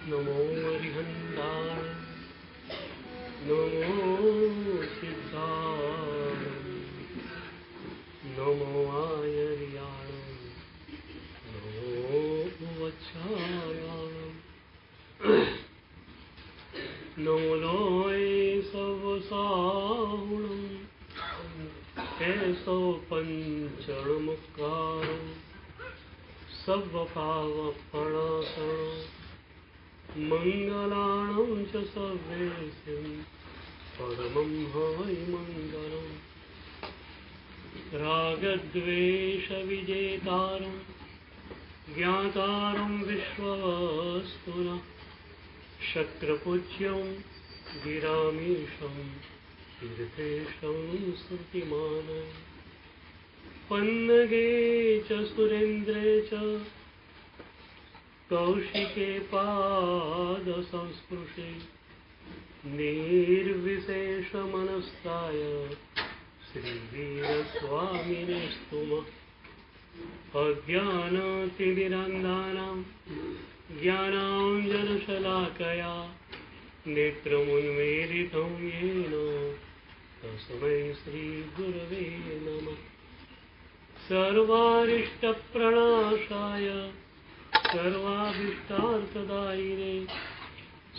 नमो हरिहन्ताय नमो सिद्धाय नमो आयर्याय नमो वत्साय नमो लोय सर्वसाहुणं केशव पंचणमुखारो सर्वपावपणासनो मंगलाणं च सर्वेषां परमं हवै मंगलम् रागद्वेषविजेतारं ज्ञातारं विश्ववस्तुनः शक्रपूज्यं गिरामीशं तीर्थेशं श्रुतिमानं पन्नगे च सुरेन्द्रे च कौशिके पादसंस्पृशे निर्विशेषमनस्काय श्रीवीरस्वामिने स्तुमः अज्ञानतिमिरान्धानां ज्ञानाञ्जनशलाकया नेत्रमुन्मीलितं येन तस्मै श्रीगुरवे नमः। सर्वारिष्टप्रणाशाय सर्वाभीष्टार्थदायिने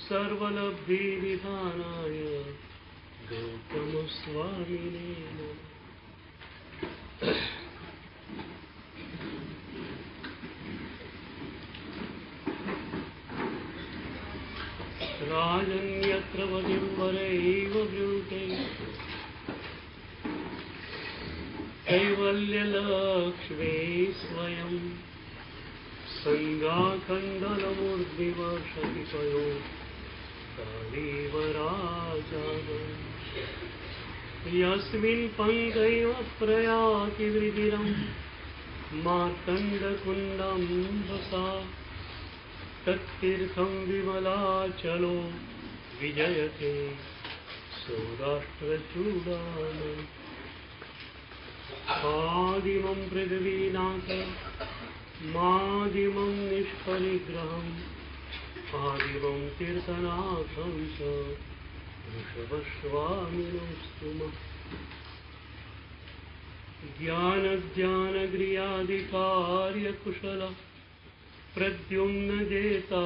सर्वलब्धिविधानाय गौतमस्वामिने नमः। राजन्यत्र वदिम्बरैव वृन्ते कैवल्यलक्ष्मी स्वयं सङ्गाखण्डलमूर्ध्निवर्षति पयो कालीवराजानम् यस्मिन् पङ्कैव प्रयाति वृदिरं मार्तण्डकुण्डं वसा तत्तीर्थं विमलाचलो विजयते सौराष्ट्रचूडामणि आदिमं पृथ्वीनाथ मादिमं निष्परिग्रहम् आदिमं तीर्थनाथं च वृषभस्वामिनं स्तुमः। ज्ञानध्यानक्रियादिकार्यकुशलः प्रद्युम्न जेता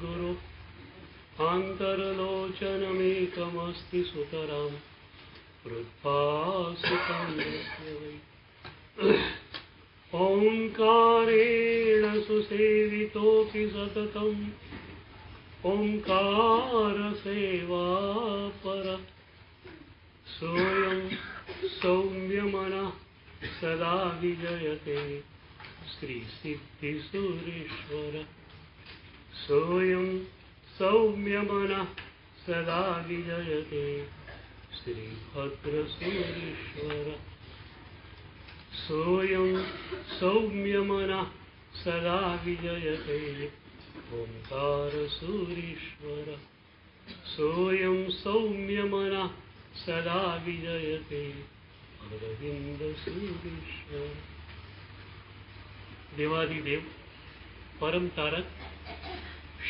गुरु आन्तरलोचनमेकमस्ति सुतरां हृद्भासितं वै ओंकारेण सुसेवितोऽपि सततम् ओंकारसेवा पर सोऽयं सौम्यमनः सदा विजयते श्रीसिद्धिसूरीश्वर सोऽयं सौम्यमनः सदा विजयते श्रीभद्रसूरीश्वर सोऽयं सौम्यमनः सदा विजयते ओंकारसूरीश्वर सोऽयं सौम्यमनः सदा विजयते अरविन्दसूरीश्वर। देवादिदेव परम तारक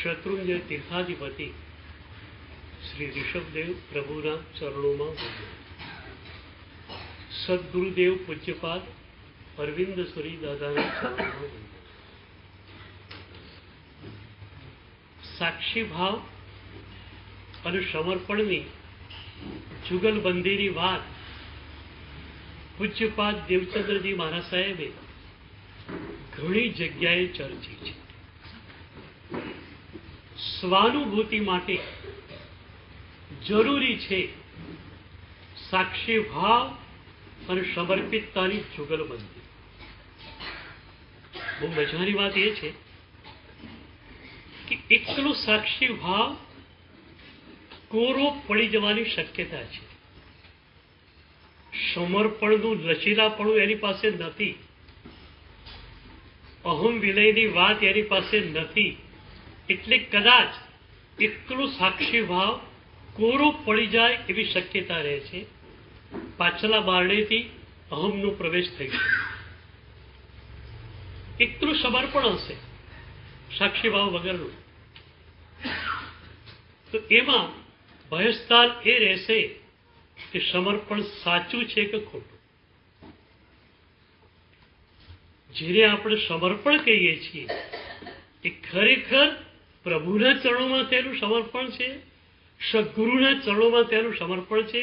शत्रुंजय तीर्थाधिपति श्री ऋषभदेव प्रभुना चरणों में सद्गुरुदेव पूज्यपाद अरविंद सुरी दादाना चरणों में साक्षी भाव और समर्पणनी जुगलबंधीनी बात पूज्यपाद देवचंद्रजी महाराज साहेबे घणी जग्याए चर्ची है। स्वानुभूति माटे जरूरी है साक्षी भाव और समर्पिततानी जुगलबंधी। बहुत मजानी बात यह है कि एकलो साक्षी भाव कोरो पड़ी जवानी शक्यता है। समर्पणનું લચીલાપણું એની પાસે નથી, અહમ વિલયની વાત એની પાસે નથી, એટલે કદાચ એકલો સાક્ષી ભાવ કોરો પડી જાય એવી શક્યતા રહે છે। પાછલા બારણેથી અહમનો પ્રવેશ થઈ શકે। એકલું સમર્પણ હશે સાક્ષી ભાવ વગરનું, તો એમાં ભયસ્થાન એ રહેશે કે સમર્પણ સાચું છે કે ખોટું. જેને આપણે સમર્પણ કહીએ છીએ એ ખરેખર પ્રભુના ચરણોમાં તેનું સમર્પણ છે, સદગુરુના ચરણોમાં તેનું સમર્પણ છે,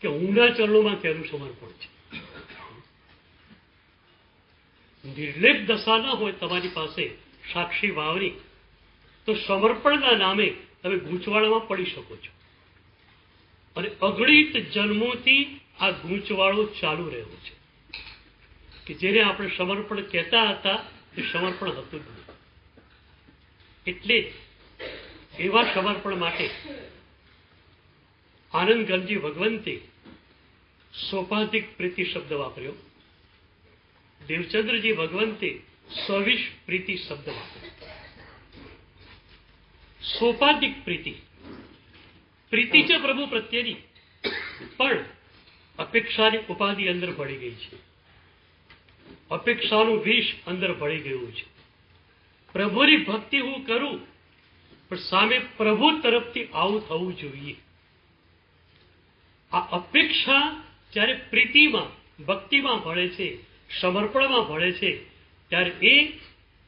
કે ઊંડા ચરણોમાં તેનું સમર્પણ છે. નિર્લેપ દશા ના હોય તમારી પાસે સાક્ષી ભાવની, તો સમર્પણના નામે તમે ગૂંચવાડામાં પડી શકો છો. અને અગણિત જન્મોથી આ ગૂંચવાળો ચાલુ રહ્યો છે કે જેને આપણે સમર્પણ કહેતા હતા એ સમર્પણ હતું જ નહીં. એટલે એવા સમર્પણ માટે આનંદગંજી ભગવંતે સોપાધિક પ્રીતિ શબ્દ વાપર્યો, દેવચંદ્રજી ભગવંતે સ્વિશ પ્રીતિ શબ્દ વાપર્યો. સોપાધિક પ્રીતિ, પ્રીતિ છે પ્રભુ પ્રત્યેની, પણ અપેક્ષાની ઉપાધિ અંદર ભળી ગઈ છે, અપેક્ષાનું વિષ અંદર ભળી ગયું છે. પ્રભુની ભક્તિ હું કરું, પણ સામે પ્રભુ તરફથી આવું થવું જોઈએ. આ અપેક્ષા જ્યારે પ્રીતિમાં, ભક્તિમાં ભળે છે, સમર્પણમાં ભળે છે, ત્યારે એ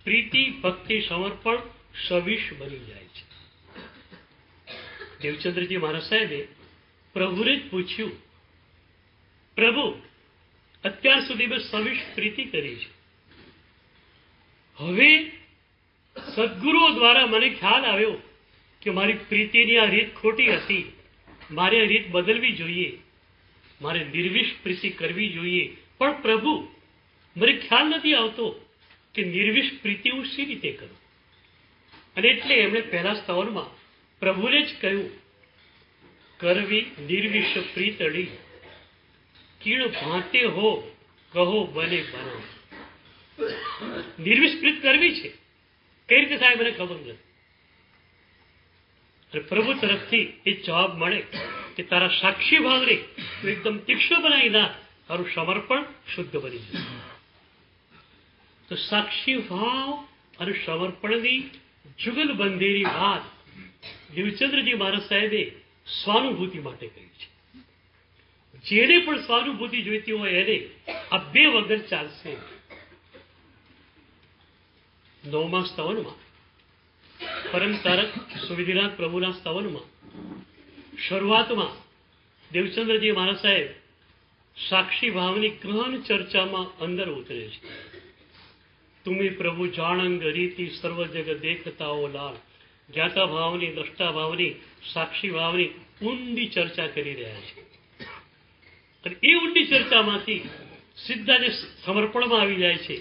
પ્રીતિ, ભક્તિ, સમર્પણ સવિશ બની જાય છે. દેવચંદ્રજી મહારાજ સાહેબે પ્રભુને જ પૂછ્યું, પ્રભુ અત્યાર સુધી મેં સવિશ પ્રીતિ કરી છે, હવે સદગુરુઓ દ્વારા મને ખ્યાલ આવ્યો કે મારી પ્રીતિની આ રીત ખોટી હતી, મારે આ રીત બદલવી જોઈએ, મારે નિર્વિષ પ્રીતિ કરવી જોઈએ. પણ પ્રભુ મને ખ્યાલ નથી આવતો કે નિર્વિષ પ્રીતિ હું શી રીતે કરું. અને એટલે એમણે પહેલા સ્તવનમાં પ્રભુને જ કહ્યું, કરવી નિર્વિષ પ્રીતળી, કીણ ભાંતે હો કહો બને બનાવ. નિર્વિષ પ્રીત કરવી છે, કઈ રીતે થાય મને ખબર નથી. અને પ્રભુ તરફથી એ જવાબ મળે કે તારા સાક્ષી ભાવને તું એકદમ તીક્ષ્ણ બનાવી નાખ, તારું સમર્પણ શુદ્ધ બની જાય. તો સાક્ષી ભાવ અને સમર્પણની જુગલબંધીની વાત દેવચંદ્રજી મહારાજ સાહેબે સ્વાનુભૂતિ માટે કહી છે. જેને પણ સ્વાનુભૂતિ જોઈતી હોય એને આ બે વગર ચાલશે. 9મા સ્તવનમાં પરમ તારક સુવિધિનાથ પ્રભુના સ્તવનમાં શરૂઆતમાં દેવચંદ્રજી મહારાજ સાહેબ સાક્ષી ભાવની ગહન ચર્ચામાં અંદર ઉતરે છે. તુમે પ્રભુ જાણંગ રીતિ સર્વ જગ દેખતાઓ લાલ. જ્ઞાતા ભાવની, દ્રષ્ટા ભાવની, સાક્ષી ભાવની ઊંડી ચર્ચા કરી રહ્યા છે. અને એ ઊંડી ચર્ચામાંથી સીધા જે સમર્પણમાં આવી જાય છે,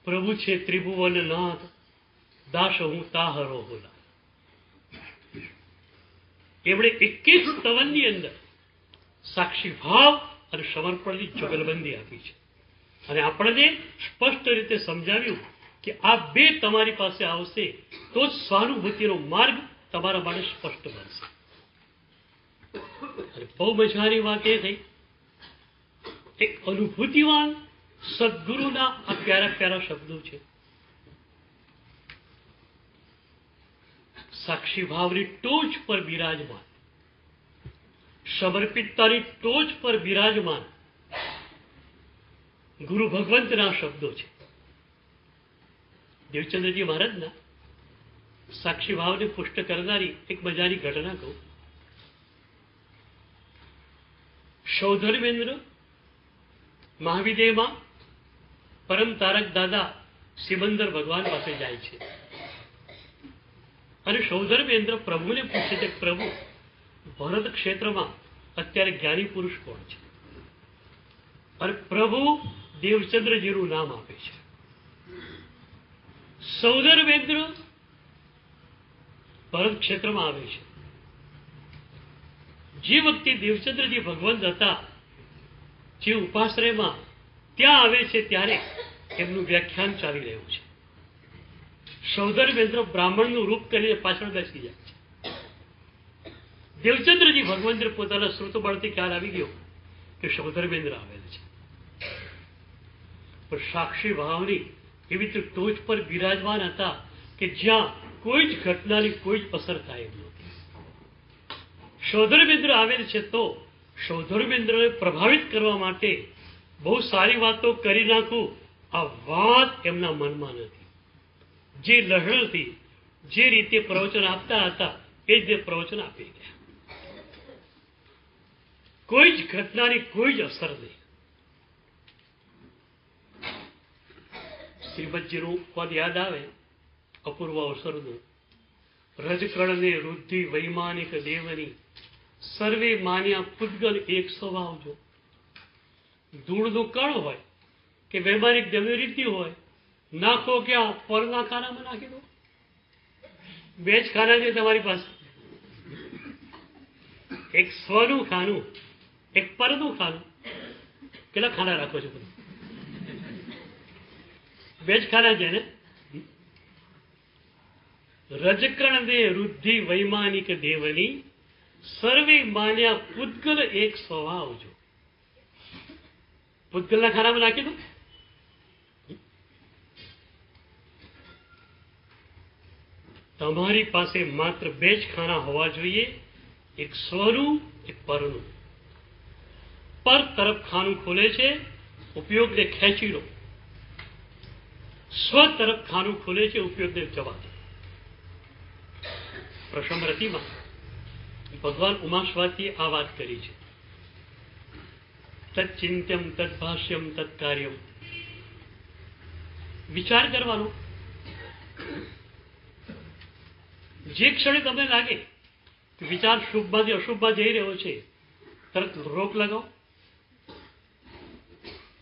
પ્રભુ છે ત્રિભુવન નાથ, દાસ હું તાહરો હોલા. એમણે એક એક સ્તવનની અંદર સાક્ષી ભાવ અને સમર્પણની જુગલબંધી આપી છે. અને આપણને સ્પષ્ટ રીતે સમજાવ્યું કે આ બે તમારી પાસે આવશે તો જ સ્વાનુભૂતિનો માર્ગ તમારા માટે સ્પષ્ટ બનશે. અને બહુ મજાની વાત એ થઈ, એક અનુભૂતિવાન સદગુરુના આ પ્યારા પ્યારા શબ્દો છે. સાક્ષી ભાવની ટોચ પર બિરાજમાન, સમર્પિતતાની ટોચ પર બિરાજમાન ગુરુ ભગવંતના શબ્દો છે. દેવચંદ્રજી મહારાજના સાક્ષી ભાવને પુષ્ટ કરનારી એક મજાની ઘટના કહું. સૌધર્મેન્દ્ર મહાવિદેયમાં પરમ તારક દાદા સિમંદર ભગવાન પાસે જાય છે અને સૌધર્મેન્દ્ર પ્રભુને પૂછે છે, પ્રભુ ભરત ક્ષેત્રમાં અત્યારે જ્ઞાની પુરુષ કોણ છે? અને પ્રભુ દેવચંદ્રજીનું નામ આપે છે. સૌધર્મેન્દ્ર ભરત ક્ષેત્રમાં આવે છે. જે વખતે દેવચંદ્રજી ભગવંત હતા, જે ઉપાશ્રયમાં ત્યાં આવે છે, ત્યારે એમનું વ્યાખ્યાન ચાલી રહ્યું છે. સૌધર્મેન્દ્ર બ્રાહ્મણનું રૂપ કરીને પાછળ બેસી જાય છે. દેવચંદ્રજી ભગવંત પોતાના શ્રુતબળથી ખ્યાલ આવી ગયો કે સૌધર્મેન્દ્ર આવેલ છે. પણ સાક્ષી ભાવની એવી તો ટોચ પર બિરાજમાન હતા કે જ્યાં કોઈ જ ઘટનાની કોઈ જ અસર થાય એમ નથી. શૌધર્મેન્દ્ર આવેલ છે તો શૌધર્મેન્દ્રને પ્રભાવિત કરવા માટે બહુ સારી વાતો કરી નાખું, આ વાત એમના મનમાં નથી. જે લહેરથી જે રીતે પ્રવચન આપતા હતા એ જ રીતે પ્રવચન આપી ગયા. કોઈ જ ઘટનાની કોઈ જ અસર નહીં. શ્રીમદજીનું પદ યાદ આવે અપૂર્વ અવસરનું, રજકણને રુદ્ધિ વૈમાનિક દેવની સર્વે માન્યા પૂતગલ એક સ્વભાવ જો. ધૂળનું કણ હોય કે વૈમાનિક દેવની રીતિ હોય, નાખો ક્યાં? પરના ખાનામાં નાખી દો. બે જ ખાના છે તમારી પાસે, એક સ્વનું ખાનું, એક પરનું ખાનું. કેટલા ખાના રાખો છો? બે જ ખાના છે ને. રજકણ દે રુદ્ધિ વૈમાનિક દેવની સર્વે માન્યા પૂતગલ એક સ્વભાવ જો. પૂતગલના ખાનામાં નાખી દો. તમારી પાસે માત્ર બે જ ખાના હોવા જોઈએ, એક સ્વનું, એક પરનું. પર તરફ ખાનું ખોલે છે, ઉપયોગને ખેંચી લો. સ્વ તરફ ખાનું ખોલે છે, ઉપયોગને જવા દો. પ્રશમરતિમાં ભગવાન ઉમાસ્વાતીએ આ વાત કરી છે. તચ્ચિંત્યમ તદ્ભાષ્યમ તત્કાર્યમ. વિચાર કરવાનો. જે ક્ષણે તમને લાગે કે વિચાર શુભમાંથી અશુભમાં જઈ રહ્યો છે, તરત રોક લગાવો.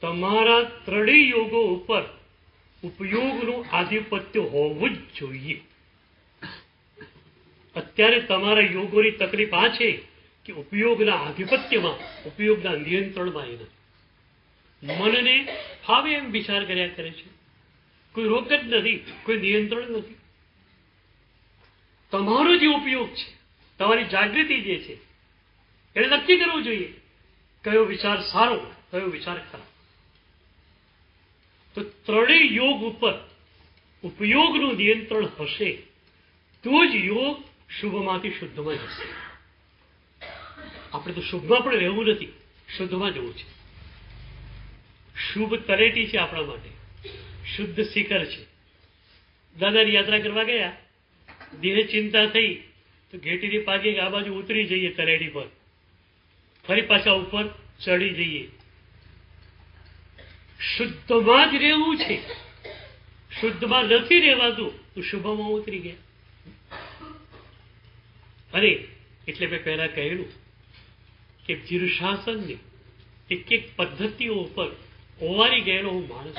તમારા ત્રણેય યોગો ઉપર ઉપયોગનું આધિપત્ય હોવું જ જોઈએ. અત્યારે તમારા યોગોની તકલીફ આ છે કે ઉપયોગના આધિપત્યમાં, ઉપયોગના નિયંત્રણમાં એ નથી. મનને ફાવે એમ વિચાર કર્યા કરે છે. કોઈ રોક જ નથી, કોઈ નિયંત્રણ નથી. તમારો જે ઉપયોગ છે, તમારી જાગૃતિ જે છે, એને નક્કી કરવું જોઈએ કયો વિચાર સારો, કયો વિચાર ખરાબ. તો ત્રણેય યોગ ઉપર ઉપયોગનું નિયંત્રણ હશે તો જ યોગ શુભમાંથી શુદ્ધમાં જશે. આપણે તો શુભમાં પણ રહેવું નથી, શુદ્ધમાં જવું છે. શુભ તલેટી છે આપણા માટે, શુદ્ધ શિખર છે. દાદાની યાત્રા કરવા ગયા, દેહ ચિંતા થઈ તો ઘેટીની પાકે આ બાજુ ઉતરી જઈએ તલેટી પર, ફરી પાછા ઉપર ચડી જઈએ. શુદ્ધમાં જ રહેવું છે. શુદ્ધમાં નથી રહેવાતું તો શુભમાં ઉતરી ગયા. અને એટલે મેં પહેલા કહેલું કે શીર્ષાસનની એક એક પદ્ધતિઓ ઉપર ઓવારી ગયેલો હું માણસ.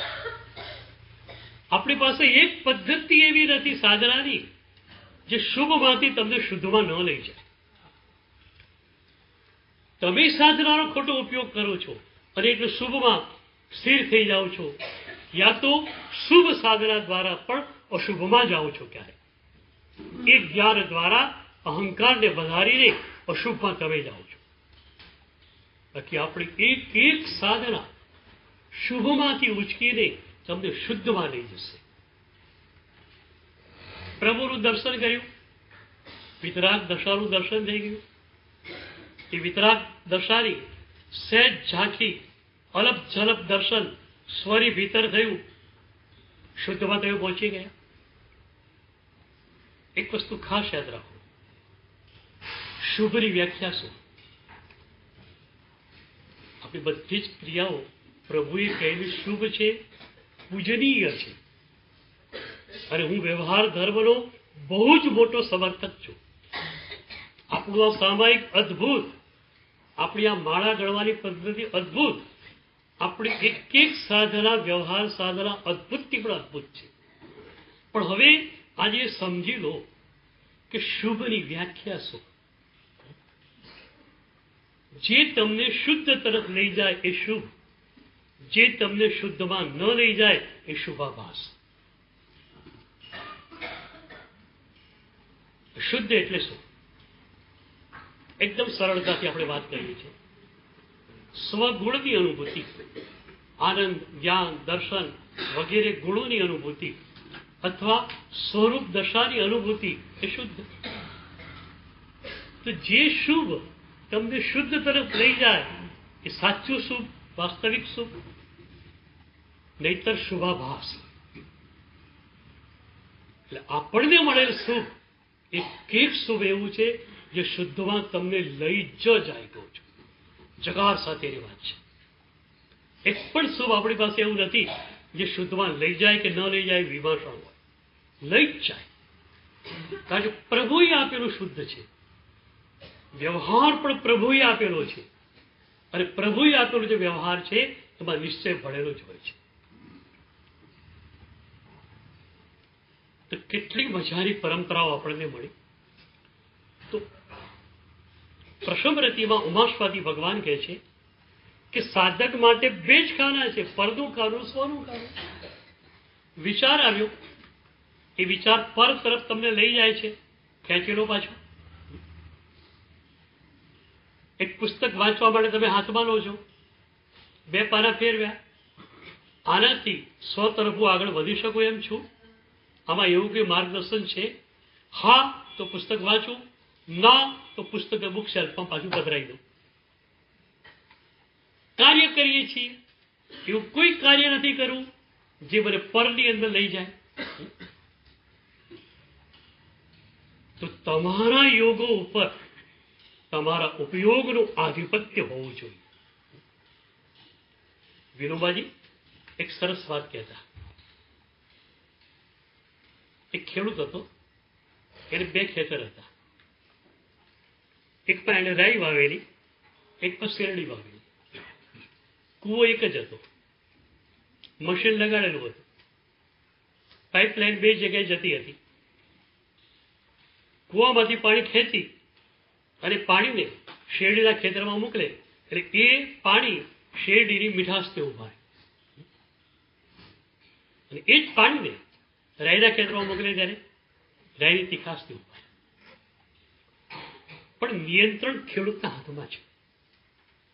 આપણી પાસે એક પદ્ધતિ એવી નથી સાધનાની જે શુભમાંથી તમને શુદ્ધમાં ન લઈ જાય. તમે સાધનાનો ખોટો ઉપયોગ કરો છો અને એટલે શુભમાં સ્થિર થઈ જાઓ છો, યા તો શુભ સાધના દ્વારા પણ અશુભમાં જાઓ છો. ક્યારે એક જ્ઞાન દ્વારા અહંકારને વધારીને અશુભમાં તમે જાઓ છો. બાકી આપણી એક એક સાધના શુભમાંથી ઉચકીને તમને શુદ્ધમાં લઈ જશે. પ્રભુનું દર્શન કર્યું, વિતરાગ દશાનું દર્શન થઈ ગયું. એ વિતરાગ દશાની સહેજ ઝાંખી અલપ ઝલપ દર્શન સ્વરી ભીતર થયું, શુદ્ધમાં તમે પહોંચી ગયા. એક વસ્તુ ખાસ યાદ રાખો, શુભની વ્યાખ્યા શું? આપણી બધી જ ક્રિયાઓ પ્રભુએ કહેલી શુભ છે, પૂજનીય છે. અને હું વ્યવહાર ધર્મનો બહુ જ મોટો સમર્થક છું. આપણું આ સામાયિક અદ્ભુત, આપણી આ માળા ગણવાની પદ્ધતિ અદ્ભુત, આપણી એક એક સાધના વ્યવહાર સાધના અદ્ભુતથી પણ અદ્ભુત છે. પણ હવે આજે સમજી લો કે શુભની વ્યાખ્યા શું. જે તમને શુદ્ધ તરફ લઈ જાય એ શુભ, જે તમને શુદ્ધમાં ન લઈ જાય એ શુભાભાસ. શુદ્ધ એટલે શું? એકદમ સરળતાથી આપણે વાત કરીએ છીએ. સ્વગુણની અનુભૂતિ, આનંદ, જ્ઞાન, દર્શન વગેરે ગુણોની અનુભૂતિ અથવા સ્વરૂપ દશાની અનુભૂતિ એ શુદ્ધ. તો જે શુભ તમને શુદ્ધ તરફ લઈ જાય એ સાચું શુભ, વાસ્તવિક શુભ, નહીતર શુભાભાસ. એટલે આપણને મળેલ શુભ એ એક શુભ એવું છે જે શુદ્ધમાં તમને લઈ જ જાય. કહું છું, જગાર સાથેની વાત છે. એક પણ શુભ આપણી પાસે એવું નથી જે શુદ્ધમાં લઈ જાય કે ન લઈ જાય વિભાષણ હોય. લઈ જ જાય, કારણ કે પ્રભુએ આપેલું શુદ્ધ છે. વ્યવહાર પણ પ્રભુએ આપેલો છે, અને પ્રભુએ આપેલો જે વ્યવહાર છે એમાં નિશ્ચય ભળેલો જ હોય છે. તો કેટલી મજાની પરંપરાઓ આપણને મળી. તો પ્રશમરતિમાં ઉમાસ્વાદી ભગવાન કહે છે કે સાધક માટે બે જ ખાના છે, પરનું ખાનું, સ્વનું ખાનું. વિચાર આવ્યો, એ વિચાર પર તરફ તમને લઈ જાય છે, ખેંચેલો પાછો. એક પુસ્તક વાંચવા માટે તમે હાથમાં લો છો, બે પાના ફેરવ્યા, આનાથી સ્વ તરફ હું આગળ વધી શકું એમ છું? આમાં એવું કે માર્ગદર્શન છે? હા તો પુસ્તક વાંચું, ના તો પુસ્તક બુક શેલ્ફમાં પાછું પધરાવી દઉં. કાર્ય કરીએ છીએ, એવું કોઈ કાર્ય નથી કરવું જે મને પરની અંદર લઈ જાય. તો તમારા યોગો ઉપર તમારા ઉપયોગનું આધિપત્ય હોવું જોઈએ. વિનોબાજી એક સરસ વાત કહેતા. એક ખેડૂત હતો, એને બે ખેતર હતા. એક પણ એને રાઈ વાવેલી, એક પણ શેરડી વાવેલી. કૂવો એક જ હતો, મશીન લગાડેલું હતું, પાઇપલાઇન બે જગ્યાએ જતી હતી. કૂવામાંથી પાણી ખેંચી અને પાણીને શેરડીના ખેતરમાં મોકલે, એટલે એ પાણી શેરડીની મીઠાશને ઉભારે, અને એ જ પાણીને રાઈના ખેતરમાં મોકલે ત્યારે રાઈની તીખાશને ઉભારે. પણ નિયંત્રણ ખેડૂતના હાથમાં છે,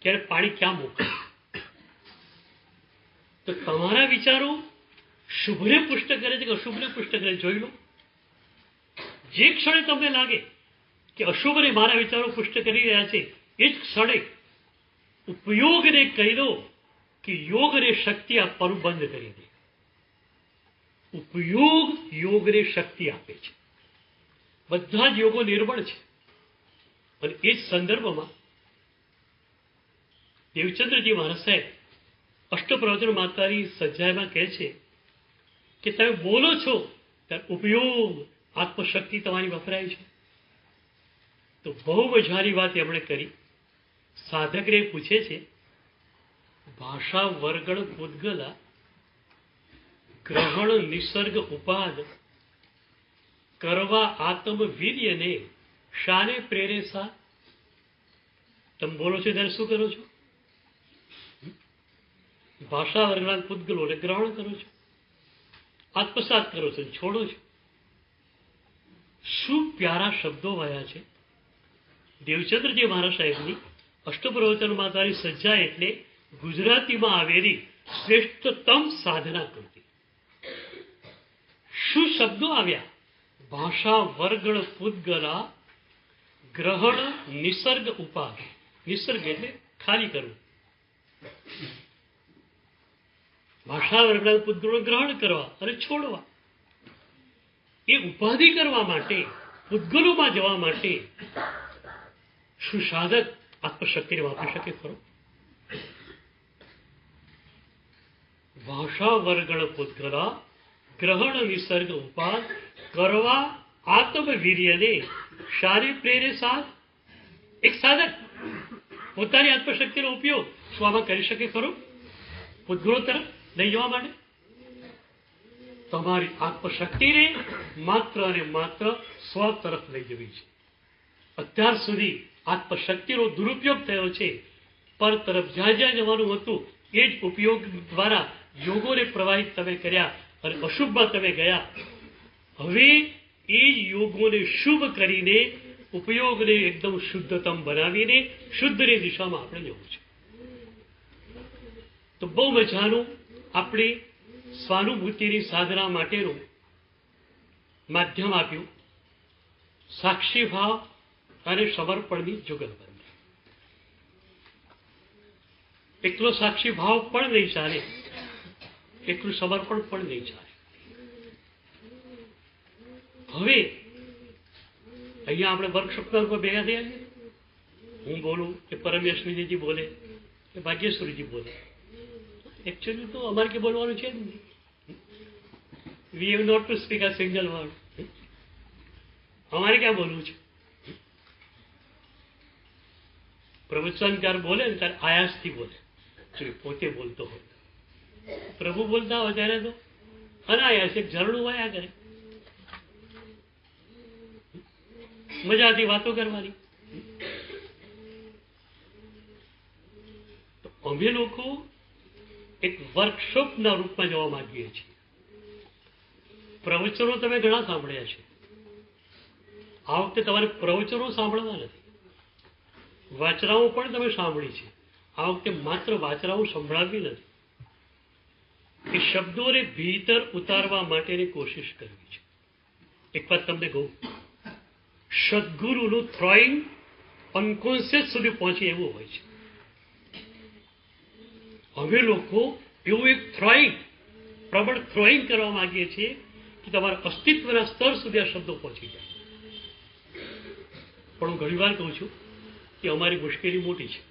ત્યારે પાણી ક્યાં મોકલે. તો તમારા વિચારો શુભને પુષ્ટ કરે છે કે અશુભને પુષ્ટ કરે, જોઈ લો. જે ક્ષણે તમને લાગે કે અશુભને મારા વિચારો પુષ્ટ કરી રહ્યા છે, એ જ ક્ષણે ઉપયોગને કહી દો કે યોગને શક્તિ આપવાનું બંધ કરી દે. ઉપયોગ યોગને શક્તિ આપે છે. બધા જ યોગો નિર્બળ છે. અને એ જ સંદર્ભમાં દેવચંદ્રજી મહારાજ સાહેબ અષ્ટપ્રવચન માતાની સજ્જાયમાં કહે છે કે તમે બોલો છો ત્યારે ઉપયોગ આત્મશક્તિ તમારી વપરાય છે. તો બહુ મજાની વાત એમણે કરી. સાધકને પૂછે છે, ભાષા વર્ગણ પૂદગલા ગ્રહણ નિસર્ગ ઉપાદ કરવા આત્મ વીર્યને શાને પ્રેરે સા. તમે બોલો છો ત્યારે શું કરો છો? ભાષા વર્ગના પૂદગલોને ગ્રહણ કરો છો, આત્મસાત કરો છો, છોડો છો. શું પ્યારા શબ્દો વયા છે. દેવચંદ્રજી મહારાજ સાહેબની અષ્ટપ્રવચન માતાની સજ્જા એટલે ગુજરાતીમાં આવેલી શ્રેષ્ઠતમ સાધના કૃતિ. શું શબ્દો આવ્યા? ભાષા વર્ગણ પૂદગલા ગ્રહણ નિસર્ગ ઉપાદ. નિસર્ગ એટલે ખાલી કરવું. ભાષા વર્ગના પૂદગલો ગ્રહણ કરવા અને છોડવા. એ ઉપાધિ કરવા માટે, પૂદગલોમાં જવા માટે શું સાધક આત્મશક્તિને વાપરી શકે ખરો? ભાષા વર્ગણ પૂદગલા ગ્રહણ નિસર્ગ ઉપાદ કરવા આત્મવીર્યને શારી પ્રેરે સાથ. એક સાધક પોતાની આત્મશક્તિનો ઉપયોગ શું આમાં કરી શકે ખરો? પૂદગલો તરફ લઈ જવા માટે તમારી આત્મશક્તિને માત્ર અને માત્ર સ્વ તરફ લઈ જવી છે. અત્યાર સુધી આત્મશક્તિનો દુરુપયોગ થયો છે. પર તરફ જ્યાં જ્યાં જવાનું હતું એ જ ઉપયોગ દ્વારા યોગોને પ્રવાહિત તમે કર્યા અને અશુભમાં તમે ગયા. હવે એ જ યોગોને શુભ કરીને ઉપયોગને એકદમ શુદ્ધતમ બનાવીને શુદ્ધની દિશામાં આપણે જવું છે. તો બહુ મજાનું આપણી સ્વાનુભૂતિની સાધના માટેનું માધ્યમ આપ્યું સાક્ષી ભાવ અને સમર્પણની જુગલબંધી. એકલો સાક્ષી ભાવ પણ નહીં ચાલે, એકલું સમર્પણ પણ નહીં ચાલે. હવે અહીંયા આપણે વર્કશોપના ઉપર ભેગા થયા છીએ. હું બોલું કે પરમેશ્વરીજી બોલે કે ભાગ્યેશ્વરીજી બોલે, એકચ્યુઅલી તો અમારે કે બોલવાનું છે જ નહીં. We have not to speak a single word. અમારે ક્યાં બોલવું છે? પ્રવચનકાર બોલે ને ત્યારે આયાસથી બોલે, પોતે બોલતો હોય. પ્રભુ બોલતા હોય ત્યારે તો અનાયાસ એક ઝરણું વાયા કરે, મજાથી વાતો કરવાની. તો અમે લોકો એક વર્કશોપના રૂપમાં જવા માંગીએ છીએ. પ્રવચનો તમે ઘણા સાંભળ્યા છે. આ વખતે તમારે પ્રવચનો સાંભળવા નથી, વાચરાઓ પણ તમે સાંભળી છે. આ વખતે માત્ર વાચરાઓ સંભળાવવી નથી, એ શબ્દોને ભીતર ઉતારવા માટેની કોશિશ કરવી છે. એક વાત તમને કહું, સદગુરુનું થ્રોઈંગ અનકોન્શિયસ સુધી પહોંચે એવું હોય છે. અમે લોકો એવું એક થ્રોઈંગ, પ્રબળ થ્રોઈંગ કરવા માંગીએ છીએ કે તમારા અસ્તિત્વના સ્તર સુધી આ શબ્દો પહોંચી જાય. પણ હું ઘણી વાર કહું છું કે અમારી મુશ્કેલી મોટી છે.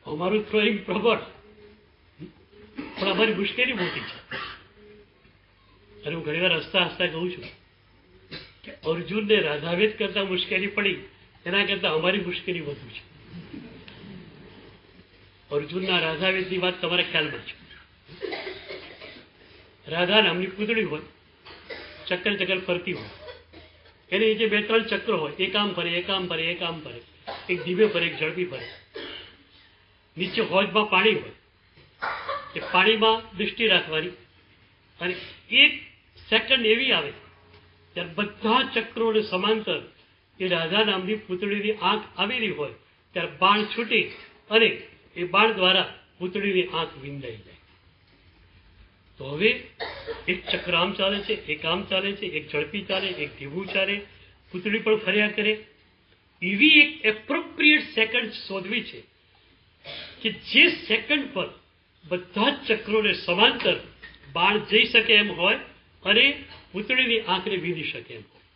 અમારું થ્રોઈંગ પ્રબળ, પણ અમારી મુશ્કેલી મોટી છે. અને હું ઘણી વાર હસતા હસતા કહું છું કે અર્જુનને રાધાવેદ કરતા મુશ્કેલી પડી, એના કરતા અમારી મુશ્કેલી વધુ છે. અર્જુનના રાધાવેદની વાત તમારા ખ્યાલમાં છે. રાધા નામની પૂતળી હોય, ચક્કર ચક્કર ફરતી હોય, એને નીચે 2-3 ચક્ર હોય, એક આમ ફરે, એક આમ ફરે, એક આમ ફરે, એક ધીમે ફરે, એક ઝડપી ફરે. નીચે હોજમાં પાણી હોય, એ પાણીમાં દૃષ્ટિ રાખવાની, અને 1 સેકન્ડ એવી આવે ત્યારે બધા ચક્રોને સમાંતર એ રાધા નામની પૂતળીની આંખ આવેલી હોય ત્યારે બાણ છૂટી અને એ બાણ દ્વારા પૂતળીની આંખ વિંધાઈ જાય. તો હવે એક ચક્ર આમ ચાલે છે, એક આમ ચાલે છે, એક ઝડપી ચાલે, એક ધીમું ચાલે, પૂતળી પણ ફર્યા કરે. એવી એક એપ્રોપ્રિએટ સેકન્ડ શોધવી છે કે જે સેકન્ડ પર બધા જ ચક્રોને સમાંતર બાણ જઈ શકે એમ હોય અને પૂતળીની આંખને વીંધી શકે એમ હોય.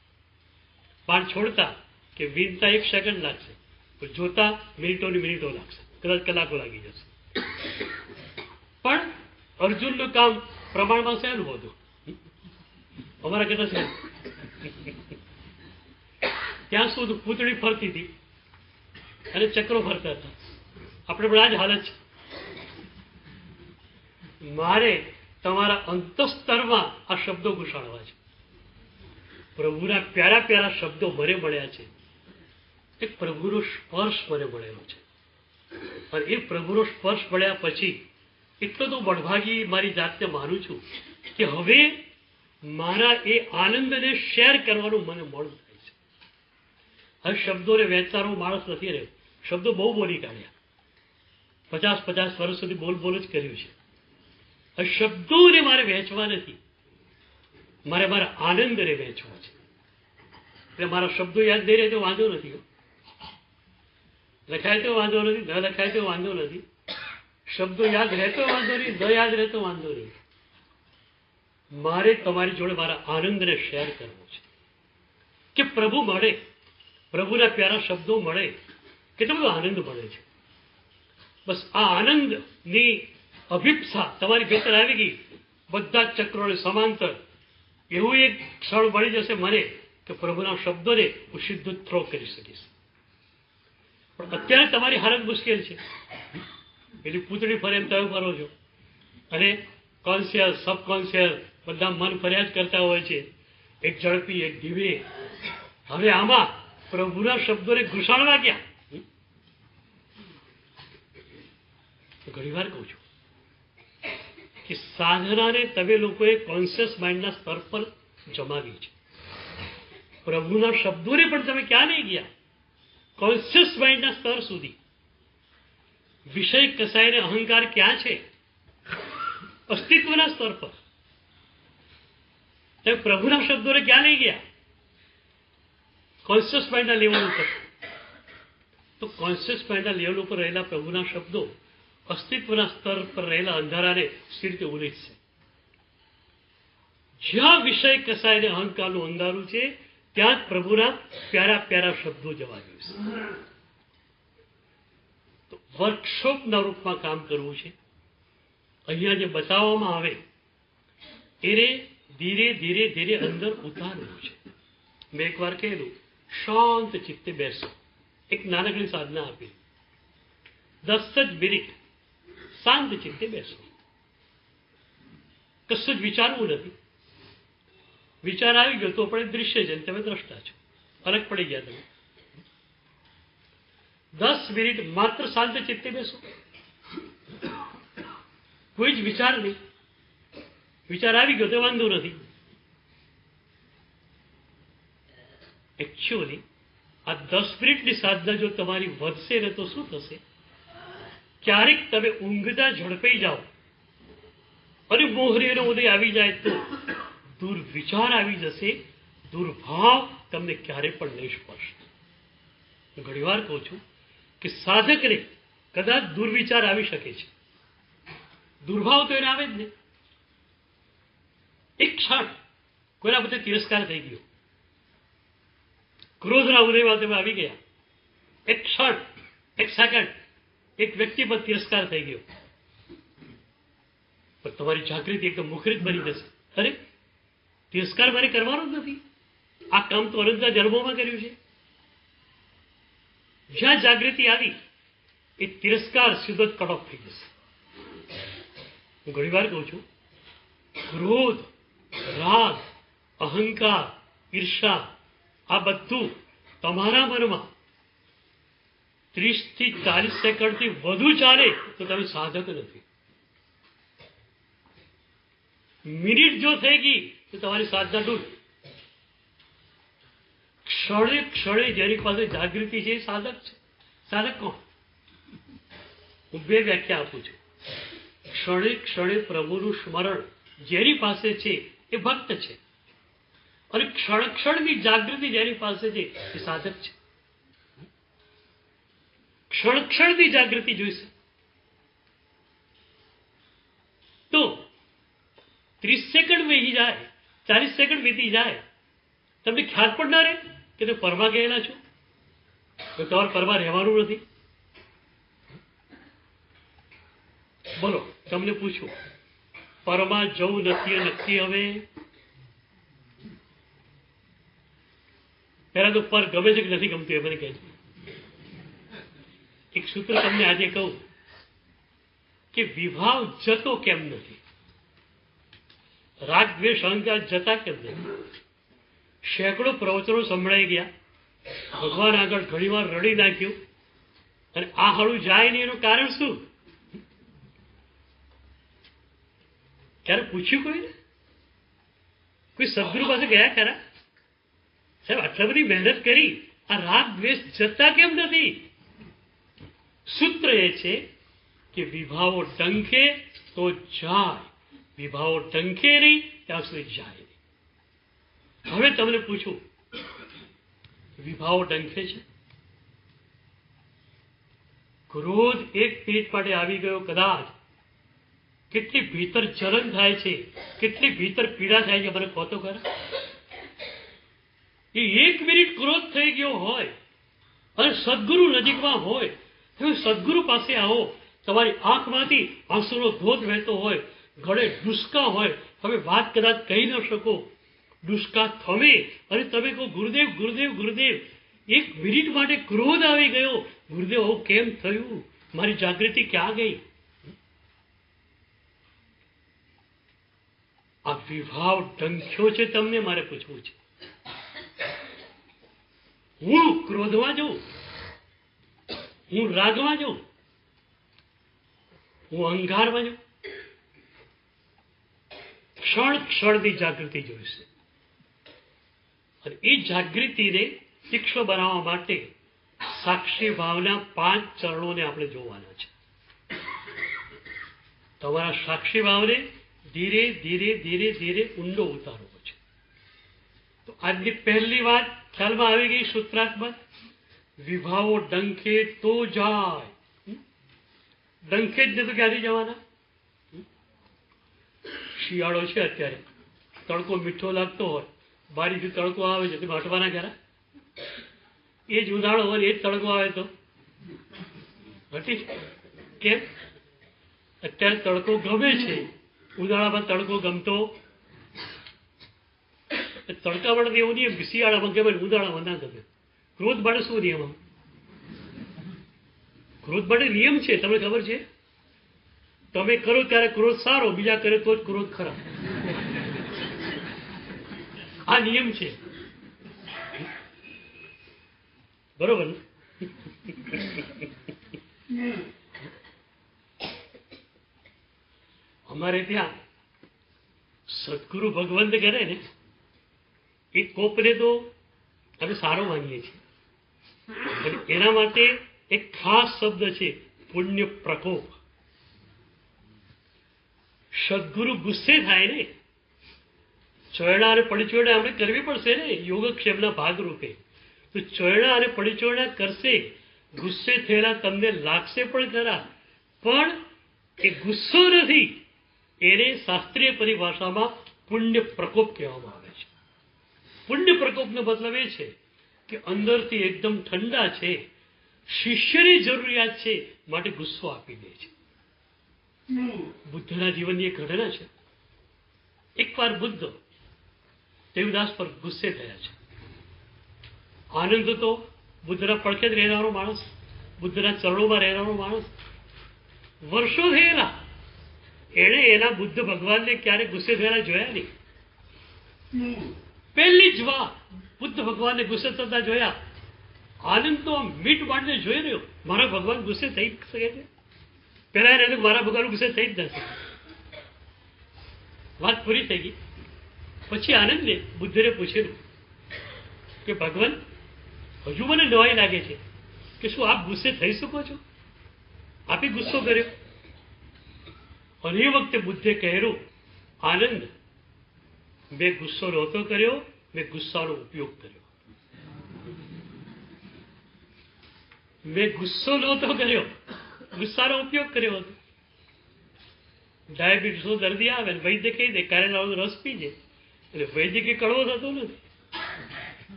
બાણ છોડતા કે વીંધતા 1 સેકન્ડ લાગશે, પણ જોતા મિનિટોની મિનિટો લાગશે, કદાચ કલાકો લાગી જશે. પણ અર્જુનનું કામ પ્રમાણમાં સહેલું હતું, અમારા કરતા સહેલું. ત્યાં સુધી પૂતળી ફરતી હતી અને ચક્રો ફરતા હતા. આપણે પણ આ જ હાલત છે. મારે તમારા અંતસ્તરમાં આ શબ્દો ઘુસાડવા છે. પ્રભુના પ્યારા પ્યારા શબ્દો મને મળ્યા છે. એક પ્રભુનો સ્પર્શ મને મળેલો છે, અને એ પ્રભુનો સ્પર્શ મળ્યા પછી એટલો તો બળભાગી મારી જાતને માનું છું કે હવે મારા એ આનંદને શેર કરવાનું મને મન થાય છે. હવે શબ્દોને વહેંચનારો માણસ નથી રહ્યો. શબ્દો બહુ બોલી કાઢ્યા, 50 વર્ષ સુધી બોલ જ કર્યું છે. હવે શબ્દોને મારે વહેંચવા નથી, મારે મારા આનંદને વહેંચવા છે. એટલે મારા શબ્દો યાદ નહીં રહે તો વાંધો નથી, લખાય તો વાંધો નથી, ન લખાય તો વાંધો નથી. શબ્દો યાદ રહેતો વાંધો નહીં, ન યાદ રહેતો વાંધો નહીં. મારે તમારી જોડે મારા આનંદને શેર કરવો છે કે પ્રભુ મળે, પ્રભુના પ્યારા શબ્દો મળે, કેટલો બધો આનંદ મળે છે. બસ આ આનંદની અભિપ્સા તમારી ભીતર આવી ગઈ, બધા જ ચક્રોને સમાંતર એવું એક ક્ષણ મળી જશે મને કે પ્રભુના શબ્દોને હું સીધો થ્રો કરી શકીશ. પણ અત્યારે તમારી હાલત મુશ્કેલ છે. પેલી પૂતળી ફરે એમ તમે ફરો છો, અને કોન્શિયસ, સબકોન્શિયસ બધા મન ફરિયાદ કરતા હોય છે, એક ઝડપી, એક ધીમે. હવે આમાં પ્રભુના શબ્દોને ઘુસાડવા ક્યાં? ઘણી વાર કહું છું કે સાધનાને તમે લોકોએ કોન્શિયસ માઇન્ડના સ્તર પર જમાવી છે. પ્રભુના શબ્દોને પણ તમે ક્યાં નહીં ગયા? કોન્શિયસ માઇન્ડના સ્તર સુધી. વિષય કસાયને અહંકાર ક્યાં છે? અસ્તિત્વના સ્તર પર. તમે પ્રભુના શબ્દોને ક્યાં લઈ ગયા? કોન્શિયસ માઇન્ડના લેવલ ઉપર. તો કોન્શિયસ માઇન્ડના લેવલ ઉપર રહેલા પ્રભુના શબ્દો અસ્તિત્વના સ્તર પર રહેલા અંધારાને સી રીતે ઉલેચશે? જ્યાં વિષય કસાયને અહંકારનું અંધારું છે ત્યાં જ પ્રભુના પ્યારા પ્યારા શબ્દો જવા જોઈશે. તો વર્કશોપના રૂપમાં કામ કરવું છે. અહીંયા જે બતાવવામાં આવે એને ધીરે ધીરે ધીરે અંદર ઉતારવું છે. મેં એકવાર કહેલું, શાંત ચિત્તે બેસો. એક નાનકડી સાધના આપી, 10 જ મિનિટ શાંત ચિત્તે બેસો. કશું જ વિચારવું નથી. વિચાર આવી ગયો તો પણ દૃશ્ય છે, તમે દ્રષ્ટા છો, ફરક પડી ગયા. તમે 10 મિનિટ માત્ર શાંત ચિત્તે બેસો. કોઈ જ વિચાર નહીં. વિચાર આવી ગયો તો વાંધો નથી. એકચ્યુઅલી આ 10 મિનિટની સાધના જો તમારી વધશે ને તો શું થશે? ક્યારેક તમે ઊંઘતા ઝડપાઈ જાઓ અને મોહરીનો ઉદય આવી જાય તો દુર્વિચાર આવી જશે. દુર્ભાવ તમને ક્યારે પણ નહીં સ્પર્શે. હું ઘણી વાર કહું છું કે સાધકને કદાચ દુર્વિચાર આવી શકે છે, દુર્ભાવ તો એને આવે જ ને. એક ક્ષણ કોઈના પ્રત્યે તિરસ્કાર થઈ ગયો, ક્રોધના ઉદયમાં તમે આવી ગયા. એક ક્ષણ, એક સેકન્ડ એક વ્યક્તિ પર તિરસ્કાર થઈ ગયો, પણ તમારી જાગૃતિ એકદમ મુખરિત બની જશે. અરે, તિરસ્કાર મારે કરવાનો જ નથી. આ કામ તો અનંતના જન્મોમાં કર્યું છે. જ્યાં જાગૃતિ આવી એ તિરસ્કાર સીધો જ કટ ઓફ થઈ જશે. હું ઘણી વાર કહું છું, ક્રોધ, રાગ, અહંકાર, ઈર્ષા આ બધું તમારા મનમાં 30 થી 40 સેકન્ડથી વધુ ચાલે તો તમે સાધક નથી. મિનિટ જો થઈ ગઈ તો તમારી સાધના ડૂબ. ક્ષણે ક્ષણે જેની પાસે જાગૃતિ છે એ સાધક છે. સાધક કોણ? હું 2 વ્યાખ્યા આપું છું. ક્ષણે ક્ષણે પ્રભુનું સ્મરણ જેની પાસે છે એ ભક્ત છે, અને ક્ષણ ક્ષણની જાગૃતિ જેની પાસે છે એ સાધક છે. ક્ષણ ક્ષણની જાગૃતિ જોઈશે તો 30 સેકન્ડ વીતી જાય, 40 સેકન્ડ વીતી જાય, તમને ખ્યાલ પણ ના રહે કે તમે પરમાં ગયેલા છો. તો તમારે પરમાં રહેવાનું નથી. બોલો, તમને પૂછું, પરમાં જવું નથી નક્કી? હવે પહેલા તો પર ગમે છે કે નથી ગમતું એ મને કહેજો. એક સૂત્ર તમને આજે કહું કે વિભાવ જતો કેમ નથી? રાગ દ્વેષ અહંકાર જતા કેમ નથી? સેંકડો પ્રવચનો સંભળાઈ ગયા, ભગવાન આગળ ઘણી વાર રડી નાખ્યું, અને આ હળું જાય નહીં એનું કારણ શું? ક્યારે પૂછ્યું કોઈને? કોઈ સદગુરુ પાસે ગયા ખરા? સાહેબ, આટલા બધી મહેનત કરી, આ રાગ દ્વેષ જતા કેમ નથી? સૂત્ર એ છે કે વિભાવો ડંખે તો જાય, વિભાવો ડંખે નહીં ત્યાં સુધી જાય નહીં. હવે તમને પૂછું, વિભાવો ડંખે છે? ક્રોધ એક મિનિટ માટે આવી ગયો કદાચ, કેટલી ભીતર જલન થાય છે, કેટલી ભીતર પીડા થાય છે, મને કહો તો ખરા. એ 1 મિનિટ ક્રોધ થઈ ગયો હોય અને સદગુરુ નજીકમાં હોય, તમે સદગુરુ પાસે આવો, તમારી આંખમાંથી આંસુનો ધોધ વહેતો હોય, ગળે ડુસકા હોય, તમે વાત કદાચ કહી ન શકો, ડુસકા થમે અને તમે કહો ગુરુદેવ ગુરુદેવ ગુરુદેવ. 1 મિનિટ માટે ક્રોધ આવી ગયો, ગુરુદેવ આવું કેમ થયું? મારી જાગૃતિ ક્યાં ગઈ? આ વિભાવ ડંખ્યો છે, તમને મારે પૂછવું છે. હું ક્રોધમાં જઉં, હું રાગમાં જઉં, હું અહંકારમાં જઉં? ક્ષણ ક્ષણની જાગૃતિ જોઈશે. અને એ જાગૃતિને તીક્ષ્ણ બનાવવા માટે સાક્ષી ભાવના 5 ચરણોને આપણે જોવાના છે. તમારા સાક્ષી ભાવને ધીરે ધીરે ધીરે ધીરે ઊંડો ઉતારવો છે. આજની પહેલી વાત ખ્યાલમાં આવી ગઈ. સૂત્રાત્મક વિભાવો ડંખે તો જાય. ડંખે જ નહીં તો ક્યાંથી જવાના? શિયાળો છે અત્યારે, તડકો મીઠો લાગતો હોય, બારીથી તડકો આવે છે, તમે હટવાના ખરા? એ જ ઉનાળો હોય એ જ તડકો આવે તો હટી? કેમ? અત્યારે તડકો ગમે છે, ઉનાળામાં તડકો ગમતો. તડકામાં એવું નિયમ શિયાળામાં ગમે, ઉનાળામાં ના ગમે. ક્રોધ માટે શું નિયમ? ક્રોધ માટે નિયમ છે, તમને ખબર છે? તમે કરો ત્યારે ક્રોધ સારો, બીજા કરે તો જ ક્રોધ ખરાબ. આ નિયમ છે, બરોબર? અમારે ત્યાં સદગુરુ ભગવંત કરે ને એ કોપને તો અમે સારો માનીએ છીએ, અને એના માટે એક ખાસ શબ્દ છે, પુણ્ય પ્રકોપ. સદગુરુ ગુસ્સે થાય ને, ચોયડા અને પડિચોયડા આપણે કરવી પડશે ને યોગક્ષેમના ભાગરૂપે. તો ચોયડા અને પડિચોયડા કરશે, ગુસ્સે થયેલા તમને લાગશે પણ ખરા, પણ એ ગુસ્સો નથી, એને શાસ્ત્રીય પરિભાષામાં પુણ્ય પ્રકોપ કહેવામાં આવે છે. પુણ્ય પ્રકોપનો મતલબ એ છે કે અંદરથી એકદમ ઠંડા છે, શિષ્યની જરૂરિયાત છે માટે ગુસ્સો આપી દે છે. બુદ્ધના જીવનની એક ઘટના છે. એકવાર બુદ્ધ દેવદાસ પર ગુસ્સે થયા છે. આનંદ તો બુદ્ધના પડખે જ રહેનારો માણસ, બુદ્ધના ચરણોમાં રહેનારો માણસ, વર્ષો થયેલા, એણે એના બુદ્ધ ભગવાનને ક્યારે ગુસ્સે થયેલા જોયા નહીં. પહેલી જ વાત બુદ્ધ ભગવાનને ગુસ્સે થતા જોયા. આનંદ તો મીટ માંડીને જોઈ રહ્યો, મારા ભગવાન ગુસ્સે થઈ શકે છે? પેલા એને મારા ભગવાન ગુસ્સે થઈ જ નથી. વાત પૂરી થઈ ગઈ. પછી આનંદને બુદ્ધને પૂછેલું કે ભગવાન, હજુ મને નવાઈ લાગે છે કે શું આપ ગુસ્સે થઈ શકો છો? આપે ગુસ્સો કર્યો? અને એ વખતે બુદ્ધે કહેલું, આનંદ, મેં ગુસ્સો નહોતો કર્યો, મેં ગુસ્સાનો ઉપયોગ કર્યો. મેં ગુસ્સો નહોતો કર્યો, ગુસ્સાનો ઉપયોગ કર્યો હતો. ડાયાબિટીસનો દર્દી આવે ને વૈદ્ય કહી દે કારેલાનો રસ પીજે, એટલે વૈદ્ય કે કડવો થતો નથી.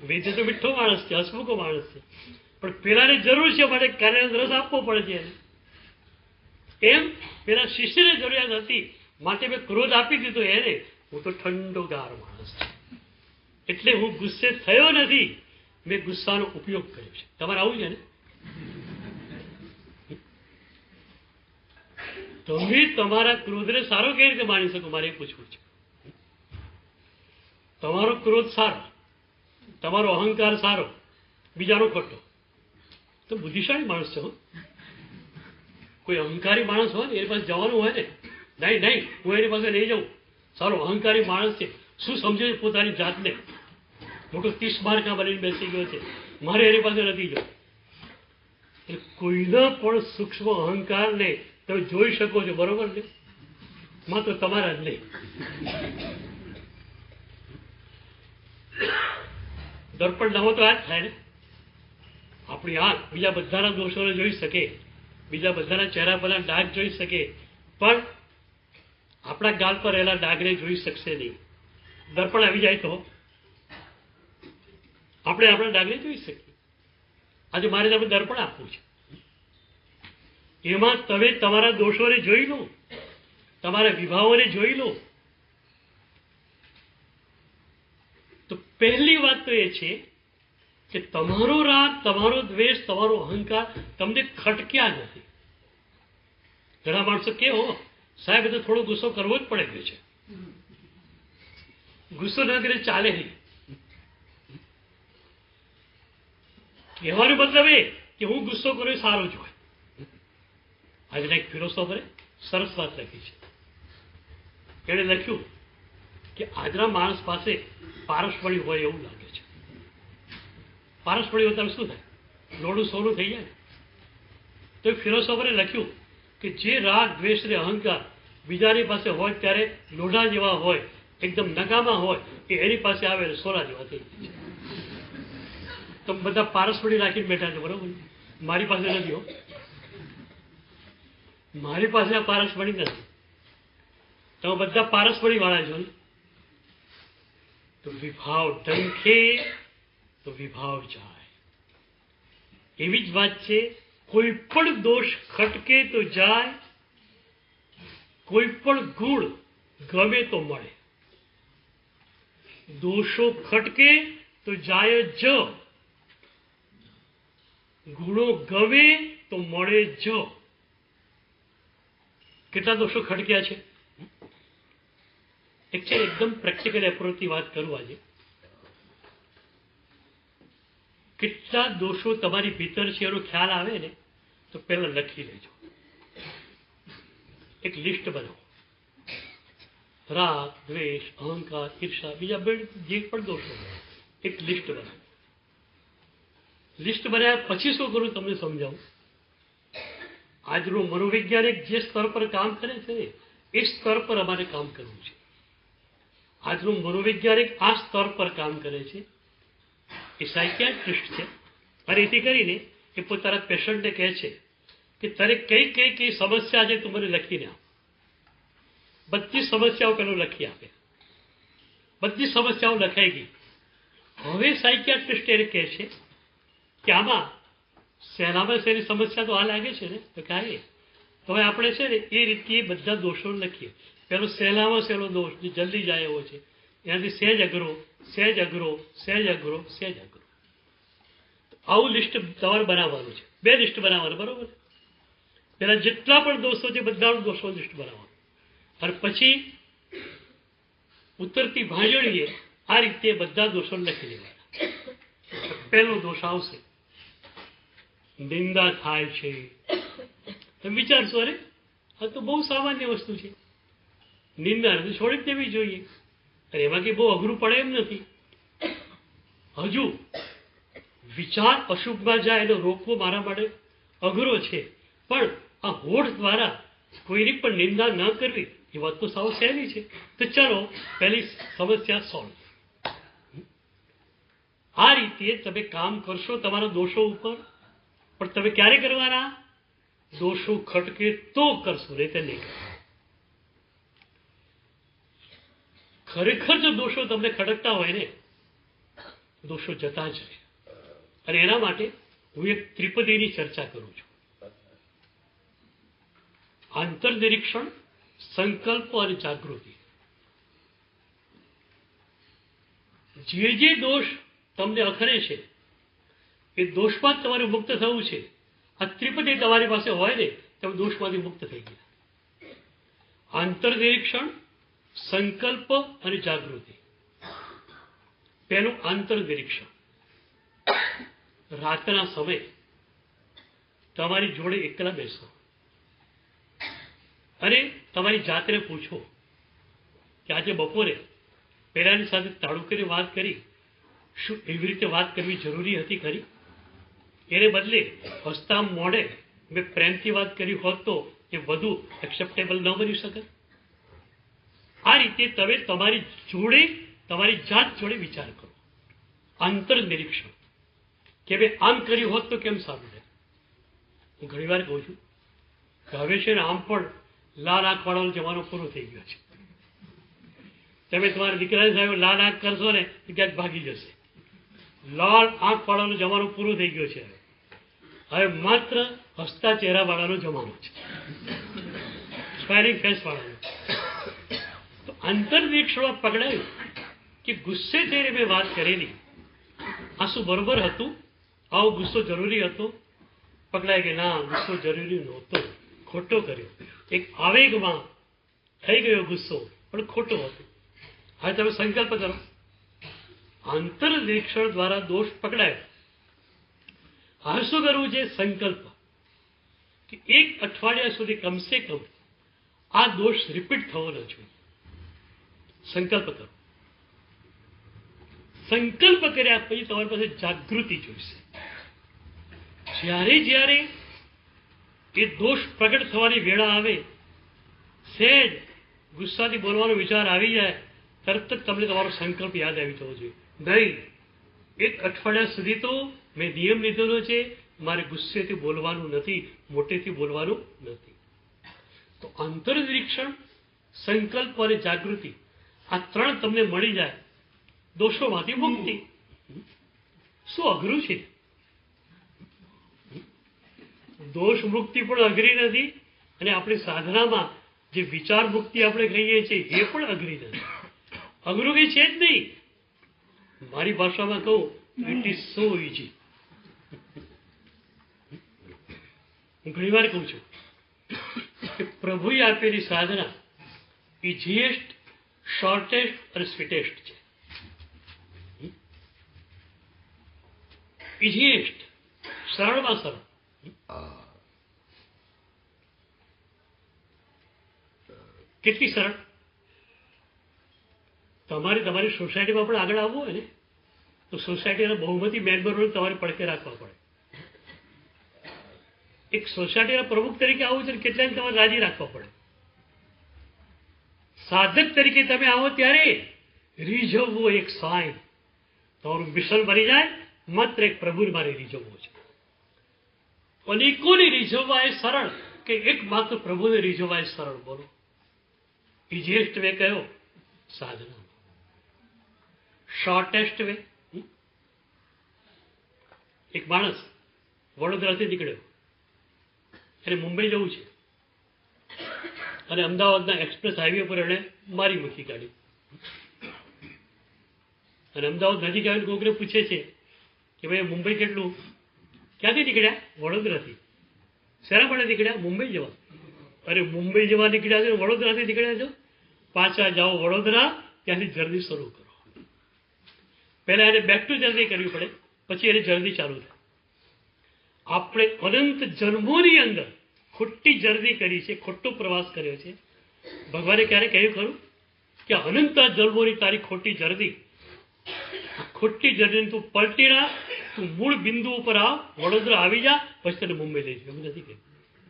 વૈદ્ય તો મીઠો માણસ છે, હસમુખો માણસ છે, પણ પેલાને જરૂર છે માટે કારેલાનો રસ આપવો પડે છે એને. એમ પેલા શિષ્યને જરૂરિયાત હતી માટે મેં ક્રોધ આપી દીધો એને. હું તો ઠંડોગાર માણસ છું, એટલે હું ગુસ્સે થયો નથી, મેં ગુસ્સાનો ઉપયોગ કર્યો છે. તમારે આવું છે ને? તમે તમારા ક્રોધને સારો કેવી રીતે માની શકો? મારે એ પૂછવું છે. તમારો ક્રોધ સારો, તમારો અહંકાર સારો, બીજાનો ખોટો, તો બુદ્ધિશાળી માણસ છે. કોઈ અહંકારી માણસ હોય ને એની પાસે જવાનું હોય ને, નહીં નહીં હું એની પાસે નહીં જાઉં, સારો અહંકારી માણસ છે, શું સમજે છે પોતાની જાતને, મોટો 30 માર્કા બનીને બેસી ગયો છે, મારે એની પાસે નથી જવું. એટલે કોઈના પણ સૂક્ષ્મ અહંકારને તમે જોઈ શકો છો, બરોબર ને? માત્ર તમારા જ નહીં. દર્પણ નવો તો આ જ થાય ને. આપણી આંખ બીજા બધાના દોષોને જોઈ શકે, બીજા બધાના ચહેરા પરના ડાઘ જોઈ શકે, પણ આપણા ગાલ પર રહેલા ડાઘને જોઈ શકશે નહીં. દર્પણ આવી જાય તો આપણે આપણા ડાઘને જોઈ શકીએ. આજે મારે તમે દર્પણ આપવું છે, એમાં તમે તમારા દોષોને જોઈ લો, તમારા વિભાવોને જોઈ લો. તો પહેલી વાત તો એ છે કે તમારો રાગ, તમારો દ્વેષ, તમારો અહંકાર તમને ખટક્યા નથી. ઘણા માણસો કેવો, સાહેબ તો થોડો ગુસ્સો કરવો જ પડે છે, ગુસ્સો ના કરે ચાલે નહીં. કહેવાનો મતલબ એ કે હું ગુસ્સો કર્યો સારો જ હોય. આજના એક ફિલોસોફરે સરસ વાત લખી છે. એણે લખ્યું કે આજના માણસ પાસે પારસપણી હોય એવું લાગે છે. પારસપણી હોય ત્યારે શું થાય? લોડું સોનું થઈ જાય ને. તો ફિલોસોફરે લખ્યું કે જે રાગ, દ્વેષ અને અહંકાર બીજાની પાસે હોય ત્યારે લોઢા જેવા હોય, એકદમ નકામા હોય એ એની પાસે આવે સોલા જેવા થઈ જાય છે. તમે બધા પારસપડી રાખીને બેઠા છો, બરોબર? મારી પાસે નથી હો, મારી પાસે આ પારસપડી નથી. તમે બધા પારસપડી વાળા છો ને. તો વિભાવ ડંખે તો વિભાવ જાય. એવી જ વાત છે, કોઈ પણ દોષ ખટકે તો જાય, કોઈ પણ ગુણ ગમે તો મળે. દોષો ખટકે તો જાય જ, ગુણો ગમે તો મળે જ. કેટલા દોષો ખટક્યા છે? એક છે એકદમ પ્રેક્ટિકલ એપ્રોચથી વાત કરું આજે. કેટલા દોષો તમારી ભીતર છે એનો ખ્યાલ આવે ને તો પહેલા લખી લેજો. એક લિસ્ટ બનાવો. રાગ, દ્વેષ, અહંકાર, ઈર્ષા, બીજા જે પણ દોષો, એક લિસ્ટ બનાવો. લિસ્ટ બનાવ્યા પછી શું કરું તમને સમજાવું. આજનું મનોવૈજ્ઞાનિક જે સ્તર પર કામ કરે છે ને એ સ્તર પર અમારે કામ કરવું છે. આજનું મનોવૈજ્ઞાનિક આ સ્તર પર કામ કરે છે. એ સાયકિયાટ્રિસ્ટ છે. અને એથી કરીને એ પોતાના પેશન્ટને કહે છે કે તારે કઈ કઈ કઈ સમસ્યા છે તું મને લખીને આપ. બધી સમસ્યાઓ પેલો લખી આપે. બધી સમસ્યાઓ લખાઈ ગઈ. હવે સાયકિયાટ્રિસ્ટ એને કહે છે કે આમાં સહેલામાં સહેલી સમસ્યા તો આ લાગે છે ને, તો કાંઈ તો હવે આપણે છે ને એ રીતે બધા દોષો લખીએ. પેલો સહેલામાં સહેલો દોષ જે જલ્દી જાય એવો છે, એનાથી સહેજ અઘરો, સહેજ અઘરો, સહેજ અઘરો, સહેજ અઘરો. આવું લિસ્ટ તમારે બનાવવાનું છે. 2 લિસ્ટ બનાવવાનું, બરોબર? પેલા જેટલા પણ દોષો છે બધા દોષો લિસ્ટ બનાવવાનું. અને પછી ઉત્તરથી ભાંજણીએ આ રીતે બધા દોષો લખી લેવાના. પહેલો દોષ આવશે, નિંદા થાય છે. તમે વિચારશો, અરે આ તો બહુ સામાન્ય વસ્તુ છે, નિંદા છોડી દેવી જોઈએ. અને એમાં કંઈ બહુ અઘરું પડે એમ નથી. હજુ વિચાર અશુભમાં જાય એનો રોકવો મારા માટે અઘરો છે, પણ આ હોઠ દ્વારા કોઈની પણ નિંદા ન કરવી એ વાત તો સાવ સહેલી છે. તો ચાલો પહેલી સમસ્યા સોલ્વ. આ રીતે તમે કામ કરશો તમારા દોષો ઉપર, પણ તમે ક્યારે કરવાના? દોષો ખટકે તો કરશો, નહીં તો નહીં. ખરેખર જો દોષો તમને ખટકતા હોય ને, દોષો જતા જ રહે. અને એના માટે હું એક ત્રિપદીની ચર્ચા કરું છું. આંતરનિરીક્ષણ, સંકલ્પ અને જાગૃતિ. જે દોષ તમને અખરે છે એ દોષમાં જ તમારે મુક્ત થવું છે. આ ત્રિપદી તમારી પાસે હોય ને તમે દોષમાંથી મુક્ત થઈ ગયા. આંતરનિરીક્ષણ, સંકલ્પ અને જાગૃતિ. પહેલું આંતરનિરીક્ષણ. રાતના સમયે તમારી જોડે એકલા બેસો અને તમારી જાતને પૂછો કે આજે બપોરે પેલાની સાથે તાળુકીને વાત કરી, શું એવી રીતે વાત કરવી જરૂરી હતી ખરી? એને બદલે હસતા મોડે મેં પ્રેમથી વાત કરી હોત તો એ વધુ એક્સેપ્ટેબલ ન બની શકે. આ રીતે તમે તમારી જોડે, તમારી જાત જોડે વિચાર કરો. આંતરનિરીક્ષણ કે ભાઈ આમ કર્યું હોત તો કેમ સારું રહે. હું ઘણી વાર કહું છું કે હવે છે ને આમ પણ લાલ આંખ વાળવાનો જમાનો પૂરો થઈ ગયો છે. તમે તમારા દીકરાને સાહેબ લાલ આંખ કરશો ને તો ક્યાંક ભાગી જશે. લાલ આંખ વાળાનો જમાનો પૂરો થઈ ગયો છે. હવે માત્ર હસતા ચહેરા વાળાનો જમાનો છે, સ્માઇલિંગ ફેસ વાળાનો. તો આંતરનિરીક્ષણમાં પકડાયું કે ગુસ્સે થઈને મેં વાત કરેલી, આ શું બરોબર હતું? આવો ગુસ્સો જરૂરી હતો? પકડાય કે ના, ગુસ્સો જરૂરી નહોતો, ખોટો કર્યો. એક આવેગમાં થઈ ગયો ગુસ્સો, પણ ખોટો હતો. હવે તમે સંકલ્પ કરો. આંતરનિરીક્ષણ દ્વારા દોષ પકડાયો. હવે શું કરવું છે? સંકલ્પ કે 1 અઠવાડિયા સુધી કમસે કમ આ દોષ રિપીટ થવો ન જોઈએ. સંકલ્પ કરો. સંકલ્પ કર્યા પછી તમારી પાસે જાગૃતિ જોઈશે. જ્યારે એ દોષ પ્રગટ થવાની વેળા આવે, સહેજ ગુસ્સાથી બોલવાનો વિચાર આવી જાય, તરત જ તમને તમારો સંકલ્પ યાદ આવી જવો જોઈએ. નહીં, એક અઠવાડિયા સુધી તો મેં નિયમ લીધેલો છે, મારે ગુસ્સેથી બોલવાનું નથી, મોટેથી બોલવાનું નથી. તો અંતર્નિરીક્ષણ, સંકલ્પ અને જાગૃતિ આ ત્રણ તમને મળી જાય, દોષોમાંથી મુક્તિ. શું અઘરું છે? દોષ મુક્તિ પણ અઘરી નથી, અને આપણી સાધનામાં જે વિચાર મુક્તિ આપણે કહીએ છીએ એ પણ અઘરી નથી. અઘરું કઈ છે જ નહીં. મારી ભાષામાં કહું, ઇટ ઇઝ સો ઇઝી. હું ઘણી વાર કહું છું કે પ્રભુએ આપેલી સાધના ઇઝીએસ્ટ, શોર્ટેસ્ટ અને સ્વીટેસ્ટ છે. ઇઝીએસ્ટ, સરળમાં સરળ. કેટલી સરળ. તમારે તમારી સોસાયટીમાં પણ આગળ આવવું હોય ને, તો સોસાયટીના બહુમતી મેમ્બરોને તમારે પડખે રાખવા પડે. એક સોસાયટીના પ્રમુખ તરીકે આવું છે, કેટલાને તમારે રાજી રાખવા પડે. સાધક તરીકે તમે આવો ત્યારે રીઝવવું એક સાઈન, તમારું મિશન બની જાય. માત્ર એક પ્રભુને મારે રીઝવવું છે. અનેકોને રીઝવવા એ સરળ કે એક માત્ર પ્રભુને રીઝવવા એ સરળ? બોલો. ઇઝીએસ્ટ વે કયો? સાધના. શોર્ટેસ્ટ વે, એક માણસ વડોદરાથી નીકળ્યો, એને મુંબઈ જવું છે, અને અમદાવાદના એક્સપ્રેસ હાઈવે પર એને મારી મૂકી ગાડી. અને અમદાવાદ નજીક આવીને કોઈને પૂછે છે કે ભાઈ મુંબઈ કેટલું? ક્યાંથી નીકળ્યા? વડોદરાથી. શેના માટે નીકળ્યા? મુંબઈ જવા. અરે મુંબઈ જવા નીકળ્યા છો, વડોદરાથી નીકળ્યા છો? પાછા જાઓ વડોદરા, ત્યાંથી જર્ની શરૂ કરો. પહેલા એને બેક ટુ જર્ની કરવી પડે, પછી એની જર્ની ચાલુ થાય. આપણે અનંત જન્મોની અંદર ખોટી જર્ની કરી છે, ખોટો પ્રવાસ કર્યો છે. ભગવાને ક્યારે કહ્યું ખરું કે અનંત જન્મોની તારી ખોટી જર્ની, ખોટી જર્ની તું પલટી ના, તું મૂળ બિંદુ ઉપર આવ, વડોદરા આવી જા, પછી તને મુંબઈ લઈ જાય. એવું નથી કહ્યું.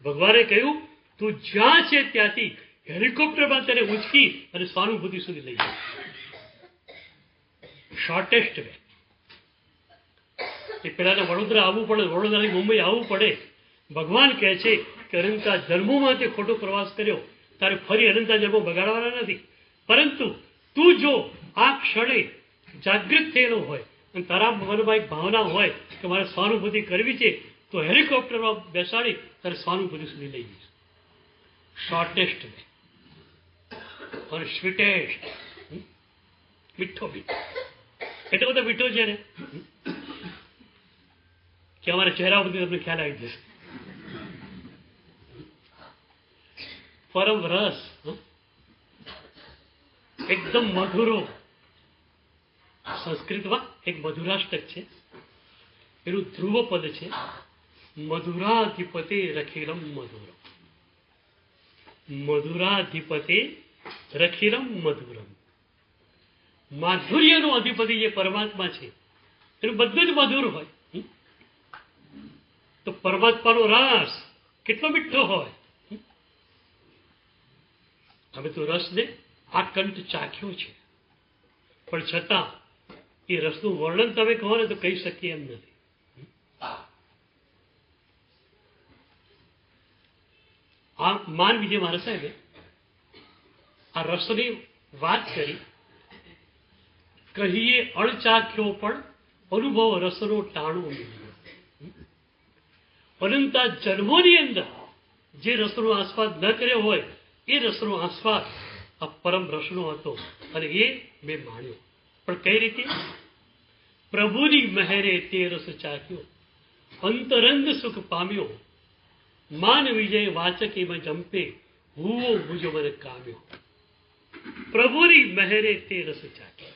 ભગવાને કહ્યું તું જ્યાં છે ત્યાંથી હેલિકોપ્ટરમાં તેને ઉંચકી અને સહાનુભૂતિ સુધી લઈ જાય. Shortest way. એ પેલાને વડોદરા આવવું પડે, વડોદરાથી મુંબઈ આવવું પડે. ભગવાન કહે છે કે અનંતા જન્મોમાં તે ખોટો પ્રવાસ કર્યો, તારે ફરી અનંતા જન્મો બગાડવાના નથી. પરંતુ તું જો આ ક્ષણે જાગૃત થયેલો હોય અને તારા મનમાં એક ભાવના હોય કે મારે સહાનુભૂતિ કરવી છે, તો હેલિકોપ્ટરમાં બેસાડી તારે સહાનુભૂતિ સુધી લઈ જઈશ. શોર્ટેસ્ટ વે અને સ્વીટેસ્ટ. મીઠો મીઠો, એટલો બધો મીઠો છે ને કે અમારા ચહેરા પરથી તમને ખ્યાલ આવી જશે. પરમ રસ, એકદમ મધુરો. સંસ્કૃતમાં એક મધુરાષ્ટક છે, એનું ધ્રુવ પદ છે, મધુરાધિપતે રખીલમ મધુરમ. મધુરાધિપતે રખીલમ મધુરમ. માધુર્યનો અધિપતિ જે પરમાત્મા છે, એનું બધું જ મધુર હોય. તો પરમાત્માનો રસ કેટલો મીઠો હોય. હવે તો રસને આકંઠ ચાખ્યો છે, પણ છતાં એ રસનું વર્ણન તમે કહો ને તો કહી શકીએ એમ નથી. આ માન વિજય મહારાજ સાહેબે આ રસની વાત કરી. કહીએ અણચાખ્યો પણ અનુભવ રસનો ટાણો મળ્યો. અનંતા જન્મોની અંદર જે રસનો આસ્વાદ ન કર્યો હોય એ રસનો આસ્વાદ આ પરમ રસનો હતો, અને એ મેં માણ્યો. પણ કઈ રીતે? પ્રભુની મહેરે તે રસ ચાખ્યો, અંતરંગ સુખ પામ્યો, માન વિજય વાચક એમાં જંપે, હુવો ભુજો મને કામ્યો. પ્રભુની મહેરે તે રસ ચાખ્યો.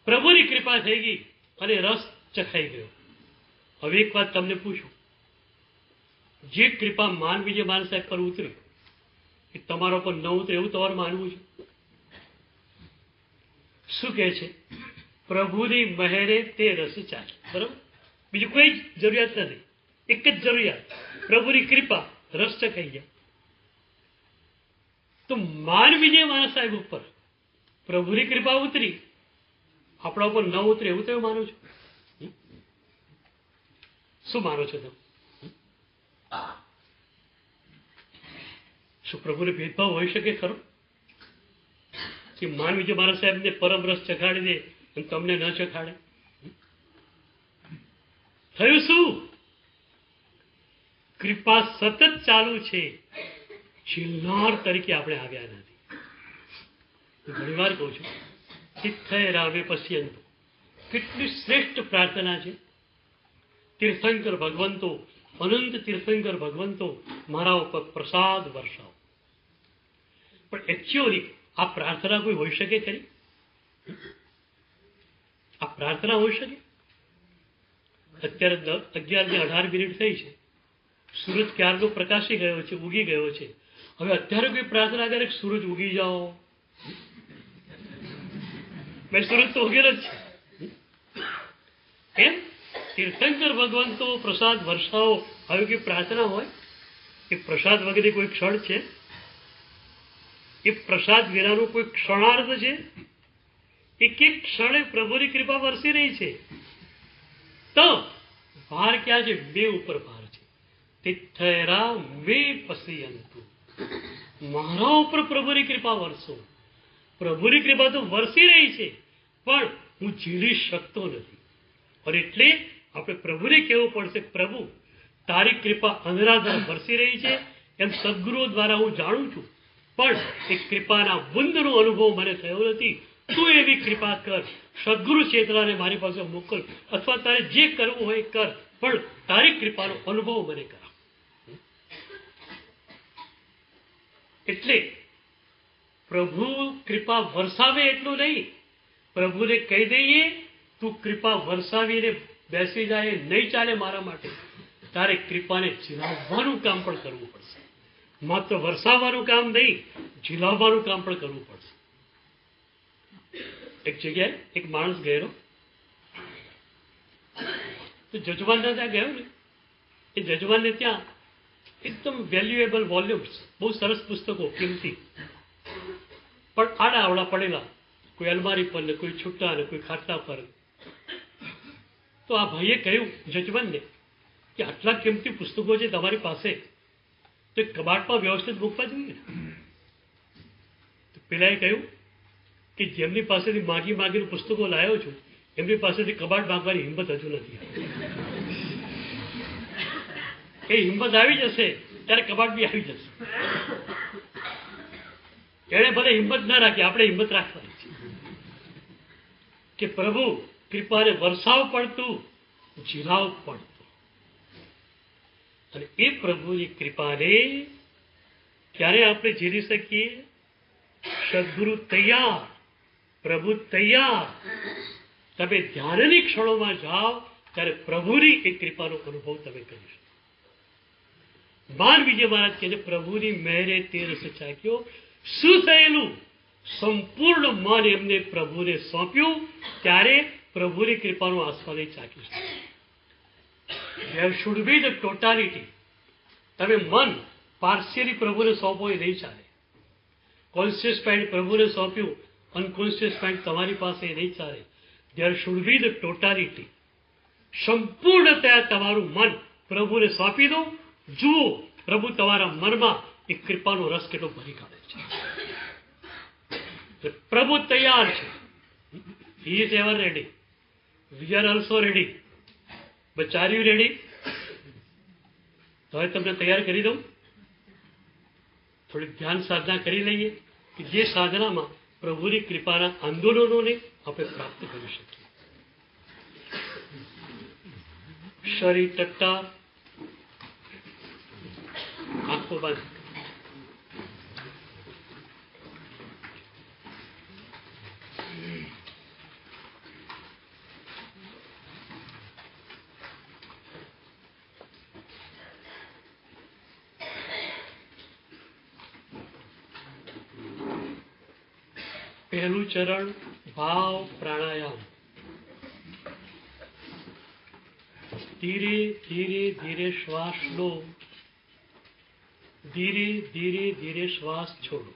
પ્રભુની કૃપા થઈ ગઈ અને રસ ચખાઈ ગયો. હવે એક વાત તમને પૂછું, જે કૃપા માન વિજય માન સાહેબ પર ઉતરી એ તમારા પર ન ઉતરે એવું તમારે માનવું છે? શું કહે છે? પ્રભુની મહેરે તે રસ ચાખ્યો. બરાબર, બીજું કોઈ જરૂરિયાત નથી. એક જ જરૂરિયાત, પ્રભુની કૃપા, રસ ચખાઈ ગયા. તો માન વિજય માન સાહેબ ઉપર પ્રભુની કૃપા ઉતરી, આપણા ઉપર ન ઉતરે એવું તમે માનો છો? શું માનો છો તમે? શું પ્રભુને ભેદભાવ હોઈ શકે ખરો? કે માનવી જો મારા સાહેબને પરમ રસ ચખાડી દે અને તમને ન ચખાડે? થયું શું? કૃપા સતત ચાલુ છે, છિલ્નાર તરીકે આપણે આવ્યા નથી. ઘણી વાર કહું છું, ચિત્તય રામે પશ્યંતુ, કેટલી શ્રેષ્ઠ પ્રાર્થના છે. તીર્થંકર ભગવંતો, અનંત તીર્થંકર ભગવંતો, મારા ઉપર પ્રસાદ વર્ષાવો. પણ એકચ્યુઅલી આ પ્રાર્થના કોઈ હોઈ શકે ખરી? આ પ્રાર્થના હોઈ શકે? અત્યારે 11:18 થઈ છે, સૂરજ ક્યારનો પ્રકાશી ગયો છે, ઉગી ગયો છે. હવે અત્યારે કોઈ પ્રાર્થના કરે સૂરજ ઉગી જાઓ, ભાઈ સૂરજ તો ઉગેલો જ છે. એમ તીર્થંકર ભગવંતો પ્રસાદ વર્ષાવો, આવી કોઈ પ્રાર્થના હોય? એ પ્રસાદ વગેરે કોઈ ક્ષણ છે? એ પ્રસાદ વિનાનો કોઈ ક્ષણાર્થ છે? એક એક ક્ષણે પ્રભુની કૃપા વરસી રહી છે. તો ભાર ક્યાં છે? બે ઉપર ભાર છે. તિથ્થયરા મે પશ્યંતુ, મારા ઉપર પ્રભુની કૃપા વરસો. પ્રભુની કૃપા તો વરસી રહી છે, પણ હું ઝીલી શકતો નથી. અને એટલે આપણે પ્રભુને કહેવું પડશે, પ્રભુ તારી કૃપા અનરાધાર વરસી રહી છે, એમ સદગુરુઓ દ્વારા હું જાણું છું, પણ એ કૃપાના બુંદનો અનુભવ મને થયો નથી. તું એવી કૃપા કર, સદગુરુ ચેતનાને મારી પાસે મોકલ, અથવા તારે જે કરવું હોય કર, પણ તારી કૃપાનો અનુભવ મને કર. એટલે પ્રભુ કૃપા વરસાવે એટલું નહીં, પ્રભુને કહી દઈએ તું કૃપા વરસાવીને બેસી જાય નહીં ચાલે મારા માટે, તારે કૃપાને ઝીલાવવાનું કામ પણ કરવું પડશે. માત્ર વરસાવવાનું કામ નહીં, ઝીલાવવાનું કામ પણ કરવું પડશે. એક જગ્યાએ એક માણસ ગયેલો, તો જજમાનના ત્યાં ગયો ને, એ જજમાનને ત્યાં એકદમ વેલ્યુએબલ વોલ્યુમ્સ, બહુ સરસ પુસ્તકો, કિંમતી, પણ આડા આવડા પડેલા, કોઈ અલમારી પર ને કોઈ છૂટા ને કોઈ ખાટલા પર. તો આ ભાઈએ કહ્યું જજમાનને કે આટલા કિંમતી પુસ્તકો છે તમારી પાસે, તો કબાટમાં વ્યવસ્થિત મૂકવા જોઈએ. પેલાએ કહ્યું કે જેમની પાસેથી માગી માગીને પુસ્તકો લાવ્યો છું, એમની પાસેથી કબાટ માંગવાની હિંમત હજુ નથી. એ હિંમત આવી જશે ત્યારે કબાટ બી આવી જશે. એને ભલે હિંમત ના રાખી, આપણે હિંમત રાખવાની છે કે પ્રભુ કૃપાને વરસાવ પડતું, ઝીલાવ પડતું. અને એ પ્રભુની કૃપાને ક્યારે આપણે ઝીલી શકીએ? સદગુરુ તૈયાર, પ્રભુ તૈયાર. તમે ધ્યાનની ક્ષણોમાં જાઓ ત્યારે પ્રભુની એ કૃપાનો અનુભવ તમે કરી શકો. બાર વિજય મહારાજ કહે છે, પ્રભુની મહેરે તેરસ ચાખ્યો. શું થયેલું? સંપૂર્ણ મન એમને પ્રભુને સોંપ્યું, ત્યારે પ્રભુની કૃપાનું આસ્વાદન ચાખ્યું. There should be the totality. તમે મન પાર્શિયલી પ્રભુને સોંપો એ નહીં ચાલે. કોન્શિયસ માઇન્ડ પ્રભુને સોંપ્યું, અનકોન્શિયસ માઇન્ડ તમારી પાસે એ નહીં ચાલે. There should be the totality. સંપૂર્ણતયા તમારું મન પ્રભુને સોંપી દો. જુઓ પ્રભુ તમારા મનમાં એ કૃપાનો રસ કેટલો ભરી કાઢે છે. પ્રભુ તૈયાર છે. He is ever ready. We are also ready. But are you ready? તો હવે તમને તૈયાર કરી દઉં. થોડીક ધ્યાન સાધના કરી લઈએ કે જે સાધનામાં પ્રભુની કૃપાના આંદોલનોને આપણે પ્રાપ્ત કરી શકીએ. શરીર ટટ્ટા, આંખો બંધ. પહેલું ચરણ ભાવ પ્રાણાયામ. ધીરે ધીરે ધીરે શ્વાસ લો, ધીરે ધીરે ધીરે શ્વાસ છોડો.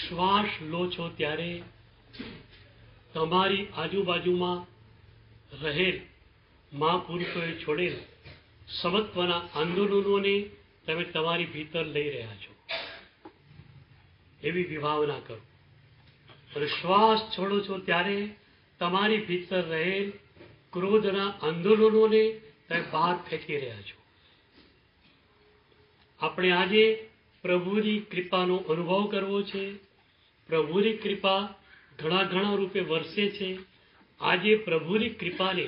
શ્વાસ લો છો ત્યારે તમારી આજુબાજુમાં રહેલ મહાપુરુષોએ છોડેલ સમત્વના આંદોલનોને તમે તમારી ભીતર લઈ રહ્યા છો, એવી વિભાવના કરો. અને શ્વાસ છોડો છો ત્યારે તમારી ભીતર રહેલ ક્રોધના આંદોલનોને તમે બહાર ફેંકી રહ્યા છો. આપણે આજે પ્રભુની કૃપાનો અનુભવ કરવો છે. પ્રભુની કૃપા ઘણા રૂપે વરસે છે. આજે પ્રભુની કૃપાને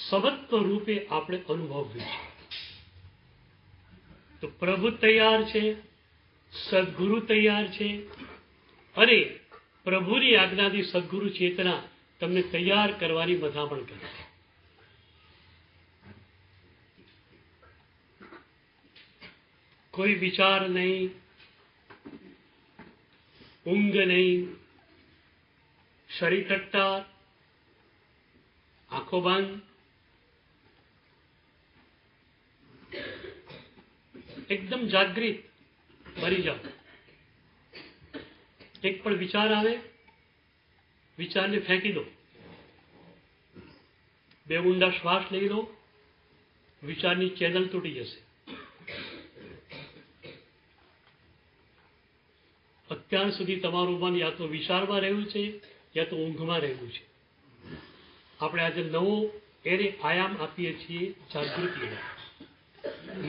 સમત્વ રૂપે આપણે અનુભવ્યું છે. તો પ્રભુ તૈયાર છે, સદગુરુ તૈયાર છે, અને પ્રભુની આજ્ઞાથી સદગુરુ ચેતના તમને તૈયાર કરવાની મથામણ કરે છે. કોઈ વિચાર નહીં, ઊંઘ નહીં, શરીર ટટ્ટાર, આંખો બંધ, એકદમ જાગૃત બની જાઓ. એક પણ વિચાર આવે, વિચારને ફેંકી દો. બે ઊંડા શ્વાસ લઈ લો, વિચારની ચેનલ તૂટી જશે. અત્યાર સુધી તમારું મન યા તો વિચારમાં રહ્યું છે, યા તો ઊંઘમાં રહ્યું છે. આપણે આજે નવો એને આયામ આપીએ છીએ, જાગૃતિ.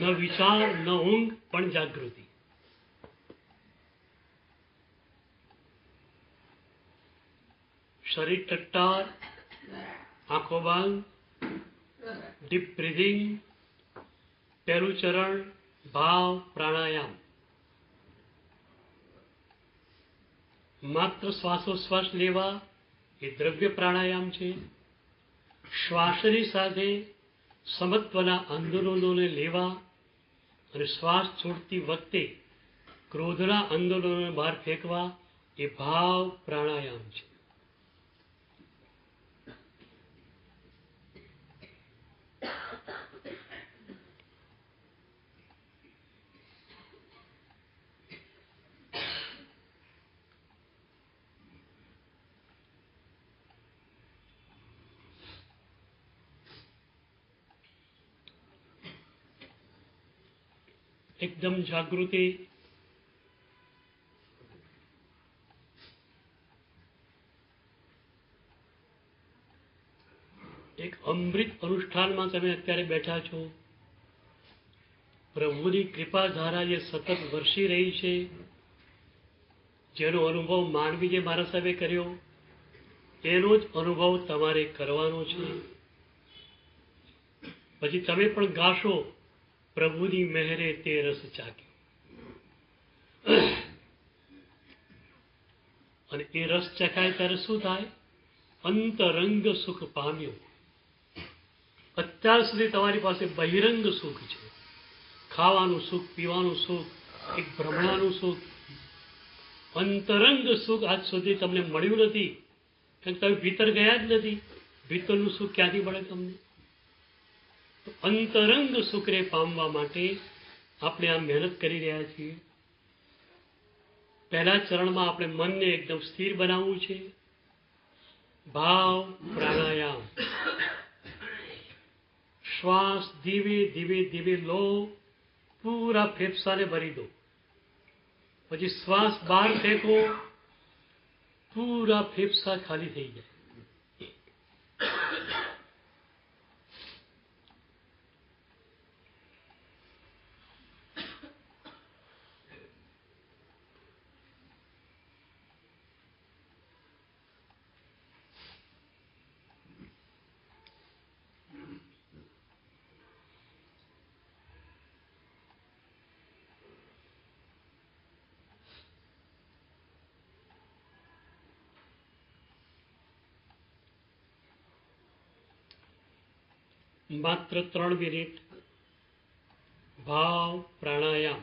ન વિચાર, ન ઊંઘ, પણ જાગૃતિ. શરીર ટટ્ટાર, આંખો બંધ, ડીપ બ્રીધિંગ. પહેલું ચરણ ભાવ પ્રાણાયામ. માત્ર શ્વાસોશ્વાસ લેવા એ દ્રવ્ય પ્રાણાયામ છે. શ્વાસની સાથે સમત્વના આંદોલનોને લેવા અને શ્વાસ છોડતી વખતે ક્રોધના આંદોલનોને બહાર ફેંકવા એ ભાવ પ્રાણાયામ છે. એકદમ જાગૃતિ. એક અમૃત અનુષ્ઠાનમાં તમે અત્યારે બેઠા છો. પ્રભુની કૃપા ધારા જે સતત વરસી રહી છે, જેનો અનુભવ માનવીએ મારા સાહેબે કર્યો, એનો જ અનુભવ તમારે કરવાનો છે. પછી તમે પણ ગાશો, પ્રભુની મહેરે તે રસ ચાખ્યો. અને એ રસ ચખાય ત્યારે શું થાય? અંતરંગ સુખ પામ્યો. અત્યાર સુધી તમારી પાસે બહિરંગ સુખ છે, ખાવાનું સુખ, પીવાનું સુખ, એક ભ્રમણાનું સુખ. અંતરંગ સુખ આજ સુધી તમને મળ્યું નથી, કારણ કે તમે ભીતર ગયા જ નથી. ભીતરનું સુખ ક્યાંથી મળે તમને? અંતરંગ સુખને પામવા માટે આપણે આ મહેનત કરી રહ્યા છીએ. પહેલા ચરણમાં આપણે મનને એકદમ સ્થિર બનાવવું છે. ભાવ પ્રાણાયામ. શ્વાસ ધીમે ધીમે ધીમે લો, પૂરા ફેફસાને ભરી દો. પછી શ્વાસ બહાર ફેંકો, પૂરા ફેફસા ખાલી થઈ જાય. માત્ર 3 મિનિટ ભાવ પ્રાણાયામ.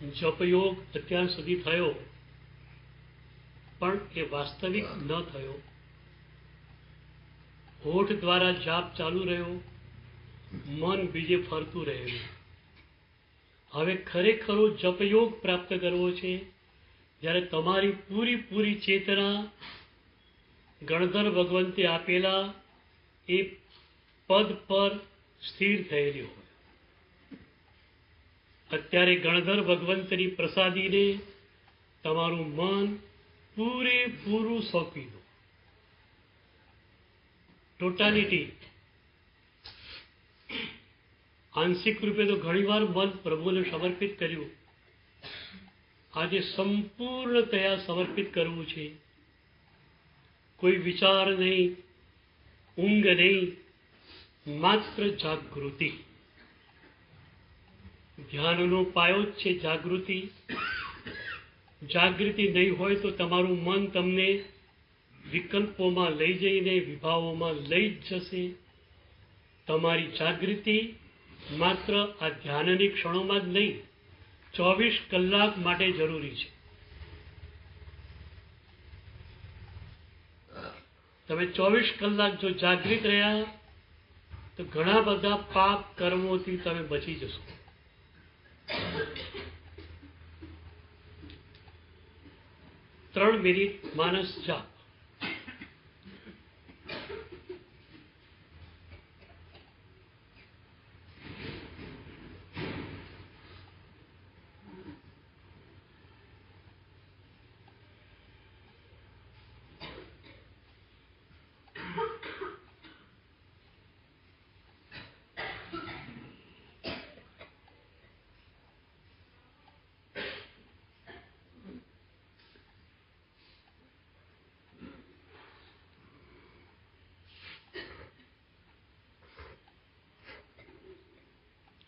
જપયોગ અત્યાર સુધી થયો પણ એ વાસ્તવિક ન થયો. હોઠ દ્વારા જાપ ચાલુ રહ્યો, મન બીજે ફરતું રહેલું. હવે ખરેખરો જપયોગ પ્રાપ્ત કરવો છે જ્યારે તમારી પૂરી ચેતના ગણધર ભગવંતે આપેલા એ પદ પર સ્થિર થયેલી હોય. અત્યારે ગણધર ભગવંતની પ્રસાદીને તમારું મન પૂરેપૂરું સોંપી દો. ટોટાલિટી. આંશિક રૂપે તો ઘણીવાર મન પ્રભુને સમર્પિત કર્યું. આજે સંપૂર્ણતયા સમર્પિત કરવું છે. કોઈ વિચાર નહીં, ઊંઘ નહીં, માત્ર જાગૃતિ. ધ્યાનનો પાયો જ છે જાગૃતિ. જાગૃતિ નહીં હોય તો તમારું મન તમને વિકલ્પોમાં લઈ જઈને વિભાવોમાં લઈ જ જશે. તમારી જાગૃતિ માત્ર આ ધ્યાનની ક્ષણોમાં જ નહીં, 24 કલાક માટે જરૂરી છે. તમે 24 કલાક જો જાગૃત રહ્યા તો ઘણા બધા પાપ કર્મોથી તમે બચી જશો. ત્રણ મિનિટ માનસ જાપ.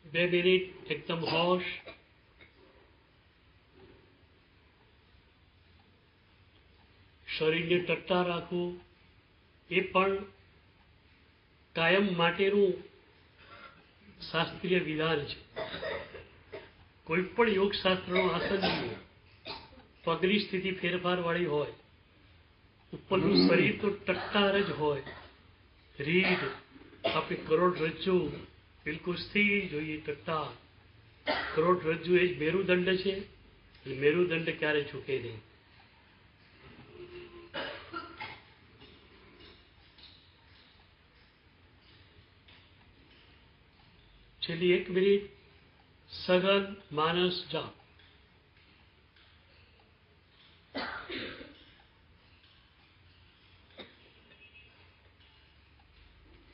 બે મિનિટ એકદમ હોશ. શરીરને ટટ્ટા રાખવું એ પણ કાયમ માટેનું શાસ્ત્રીય વિધાન છે. કોઈ પણ યોગ શાસ્ત્રનું આસન નહીં, પગની સ્થિતિ ફેરફાર વાળી હોય, ઉપરનું શરીર તો ટટ્ટાર જ હોય. રીઢ આપણી કરોડરજ્જુ બિલકુલ સ્થિર જોઈએ. ટટ્ટાર. કરોડરજ્જુ એ જ મેરુદંડ છે. મેરુદંડ ક્યારે ઝૂકે નહીં. છેલ્લી 1 મિનિટ સઘન માનસ જાપ.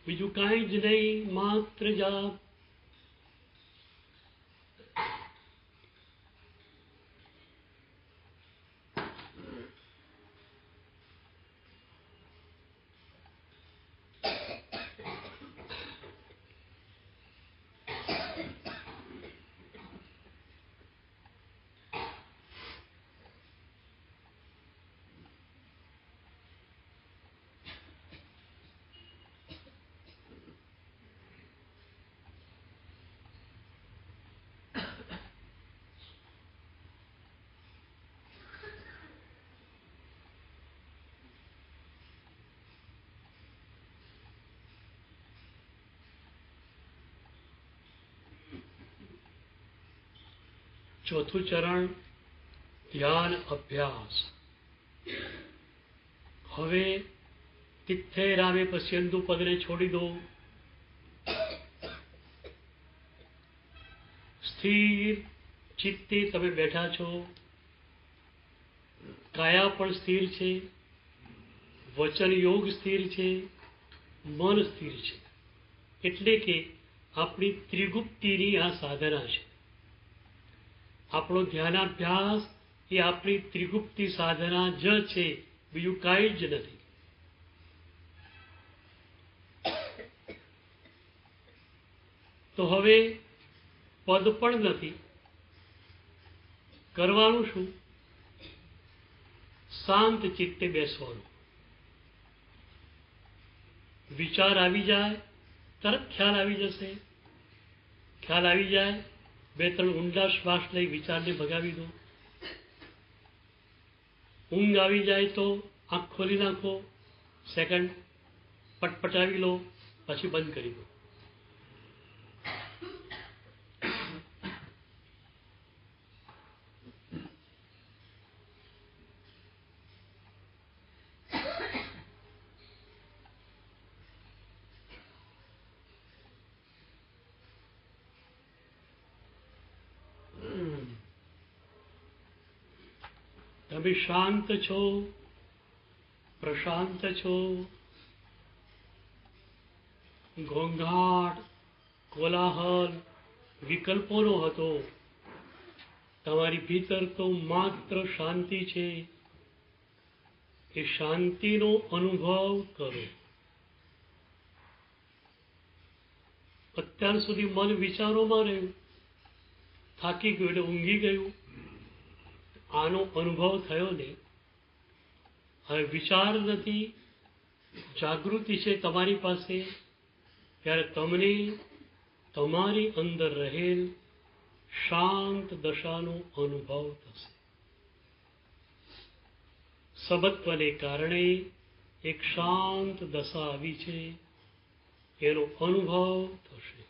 બીજું કાંઈ જ નહીં, માત્ર જાપ. ચોથું ચરણ ધ્યાન અભ્યાસ. હવે તિથે રામે પશ્યંતુ પદને છોડી દો. સ્થિર ચિત્તે તમે બેઠા છો. કાયા પણ સ્થિર છે, વચન યોગ સ્થિર છે, મન સ્થિર છે. એટલે કે આપણી ત્રિગુપ્તિની આ સાધના છે. આપણો ધ્યાનાભ્યાસ એ આપણી ત્રિગુપ્તિ સાધના જ છે, બીજું કાંઈ જ નથી. તો હવે પદ પણ નથી. કરવાનું શું? શાંત ચિત્તે બેસવાનું. વિચાર આવી જાય તરત ખ્યાલ આવી જશે. ખ્યાલ આવી જાય 2-3 ઊંડા શ્વાસ લઈ વિચારને ભગાવી દો. ઊંઘ આવી જાય તો આંખ ખોલી નાખો, સેકન્ડ પટપટાવી લો, પછી બંધ કરી દો. તમે શાંત છો, પ્રશાંત છો. ઘોંઘાટ, કોલાહલ, વિકલ્પોનો હતો. તમારી ભીતર તો માત્ર શાંતિ છે. એ શાંતિનો અનુભવ કરો. અત્યાર સુધી મન વિચારોમાં રહ્યું, થાકી ગયું એટલે ઊંઘી ગયું. આનો અનુભવ થયો ને. હવે વિચાર નથી, જાગૃતિ છે તમારી પાસે. ત્યારે તમને તમારી અંદર રહેલ શાંત દશાનો અનુભવ થશે. સબત્વને કારણે એક શાંત દશા આવી છે, એનો અનુભવ થશે.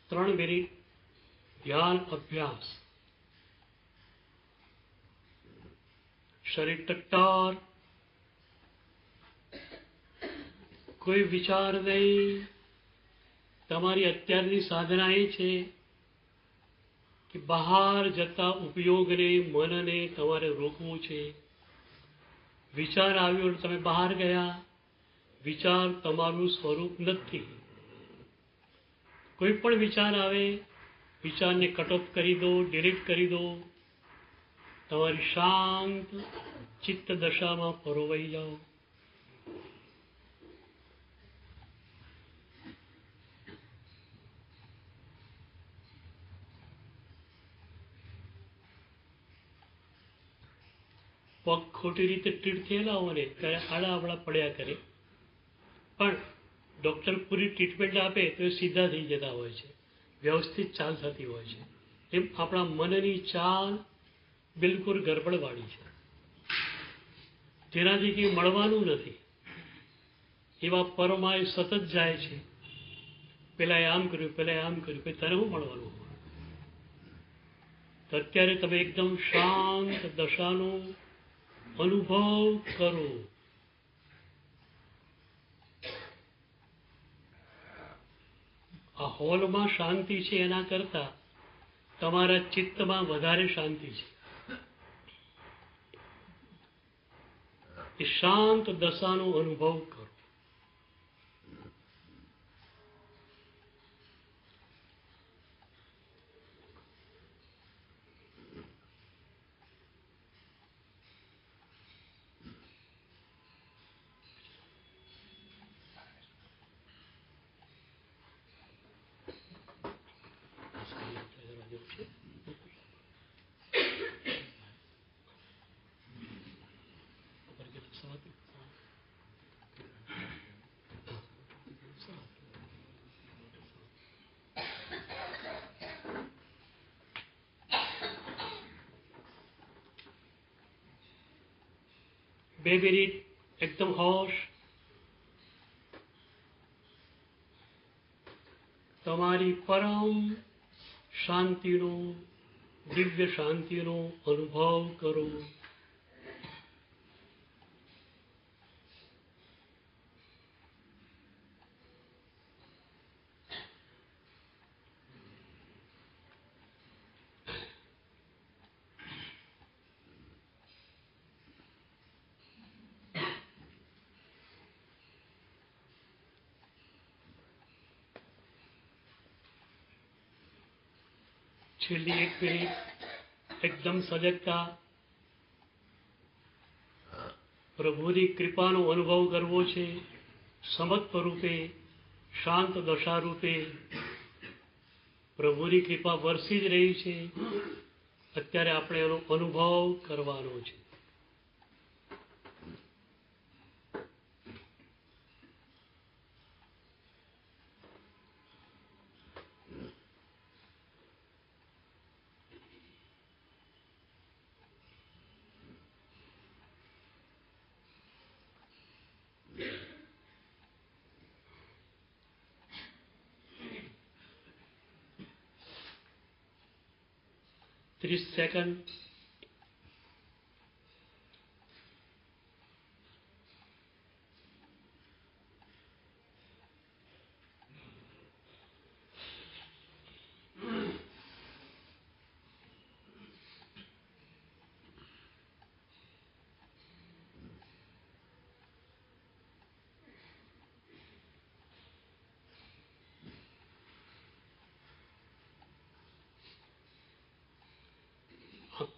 ત્રણ મિનિટ ધ્યાન અભ્યાસ. શરીર ટટ્ટાર, કોઈ વિચાર નહીં. તમારી અત્યારની સાધના એ છે કે બહાર જતા ઉપયોગને, મનને તમારે રોકવું છે. વિચાર આવ્યો એટલે તમે બહાર ગયા. વિચાર તમારું સ્વરૂપ નથી. કોઈ પણ વિચાર આવે, વિચારને કટ ઓફ કરી દો, ડિલીટ કરી દો. તમારી શાંત ચિત્ત દશામાં પરોવાઈ જાઓ. પગ ખોટી રીતે ટ્રીટ થયેલા હોય ને ત્યારે આડા આવડા પડ્યા કરે, પણ ડૉક્ટર પૂરી ટ્રીટમેન્ટ આપે તો એ સીધા થઈ જતા હોય છે, વ્યવસ્થિત ચાલ થતી હોય છે. એમ આપણા મનની ચાલ બિલકુલ ગરબડવાળી છે. તેનાથી કંઈ મળવાનું નથી. એવા પરમાય સતત જાય છે. પેલા આમ કર્યું, પેલા આમ કર્યું, પછી તને શું મળવાનું હોય? તો અત્યારે તમે એકદમ શાંત દશાનો અનુભવ કરો. આ હોલમાં શાંતિ છે એના કરતા તમારા ચિત્તમાં વધારે શાંતિ છે. એ શાંત દશાનો અનુભવ કરો. બે મિનિટ એકદમ હોશ. તમારી પરમ શાંતિનો, દિવ્ય શાંતિનો અનુભવ કરો. છેલ્લી એક મિનિટ એકદમ સજગતા, પ્રભુની કૃપાનો અનુભવ કરવો છે. સમત્વ રૂપે, શાંત દશા રૂપે પ્રભુની કૃપા વરસી જ રહી છે. અત્યારે આપણે એનો અનુભવ કરવાનો છે. સેકન્ડ.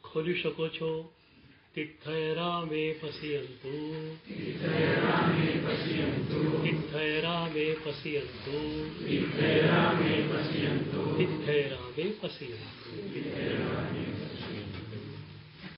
ખોલી શકો છો. તિથૈરામે પશ્યન્તુ, તિથૈરામે પશ્યન્તુ, તિથૈરામે પશ્યન્તુ, તિથૈરામે પશ્યન્તુ, તિથૈરામે પશ્યન્તુ.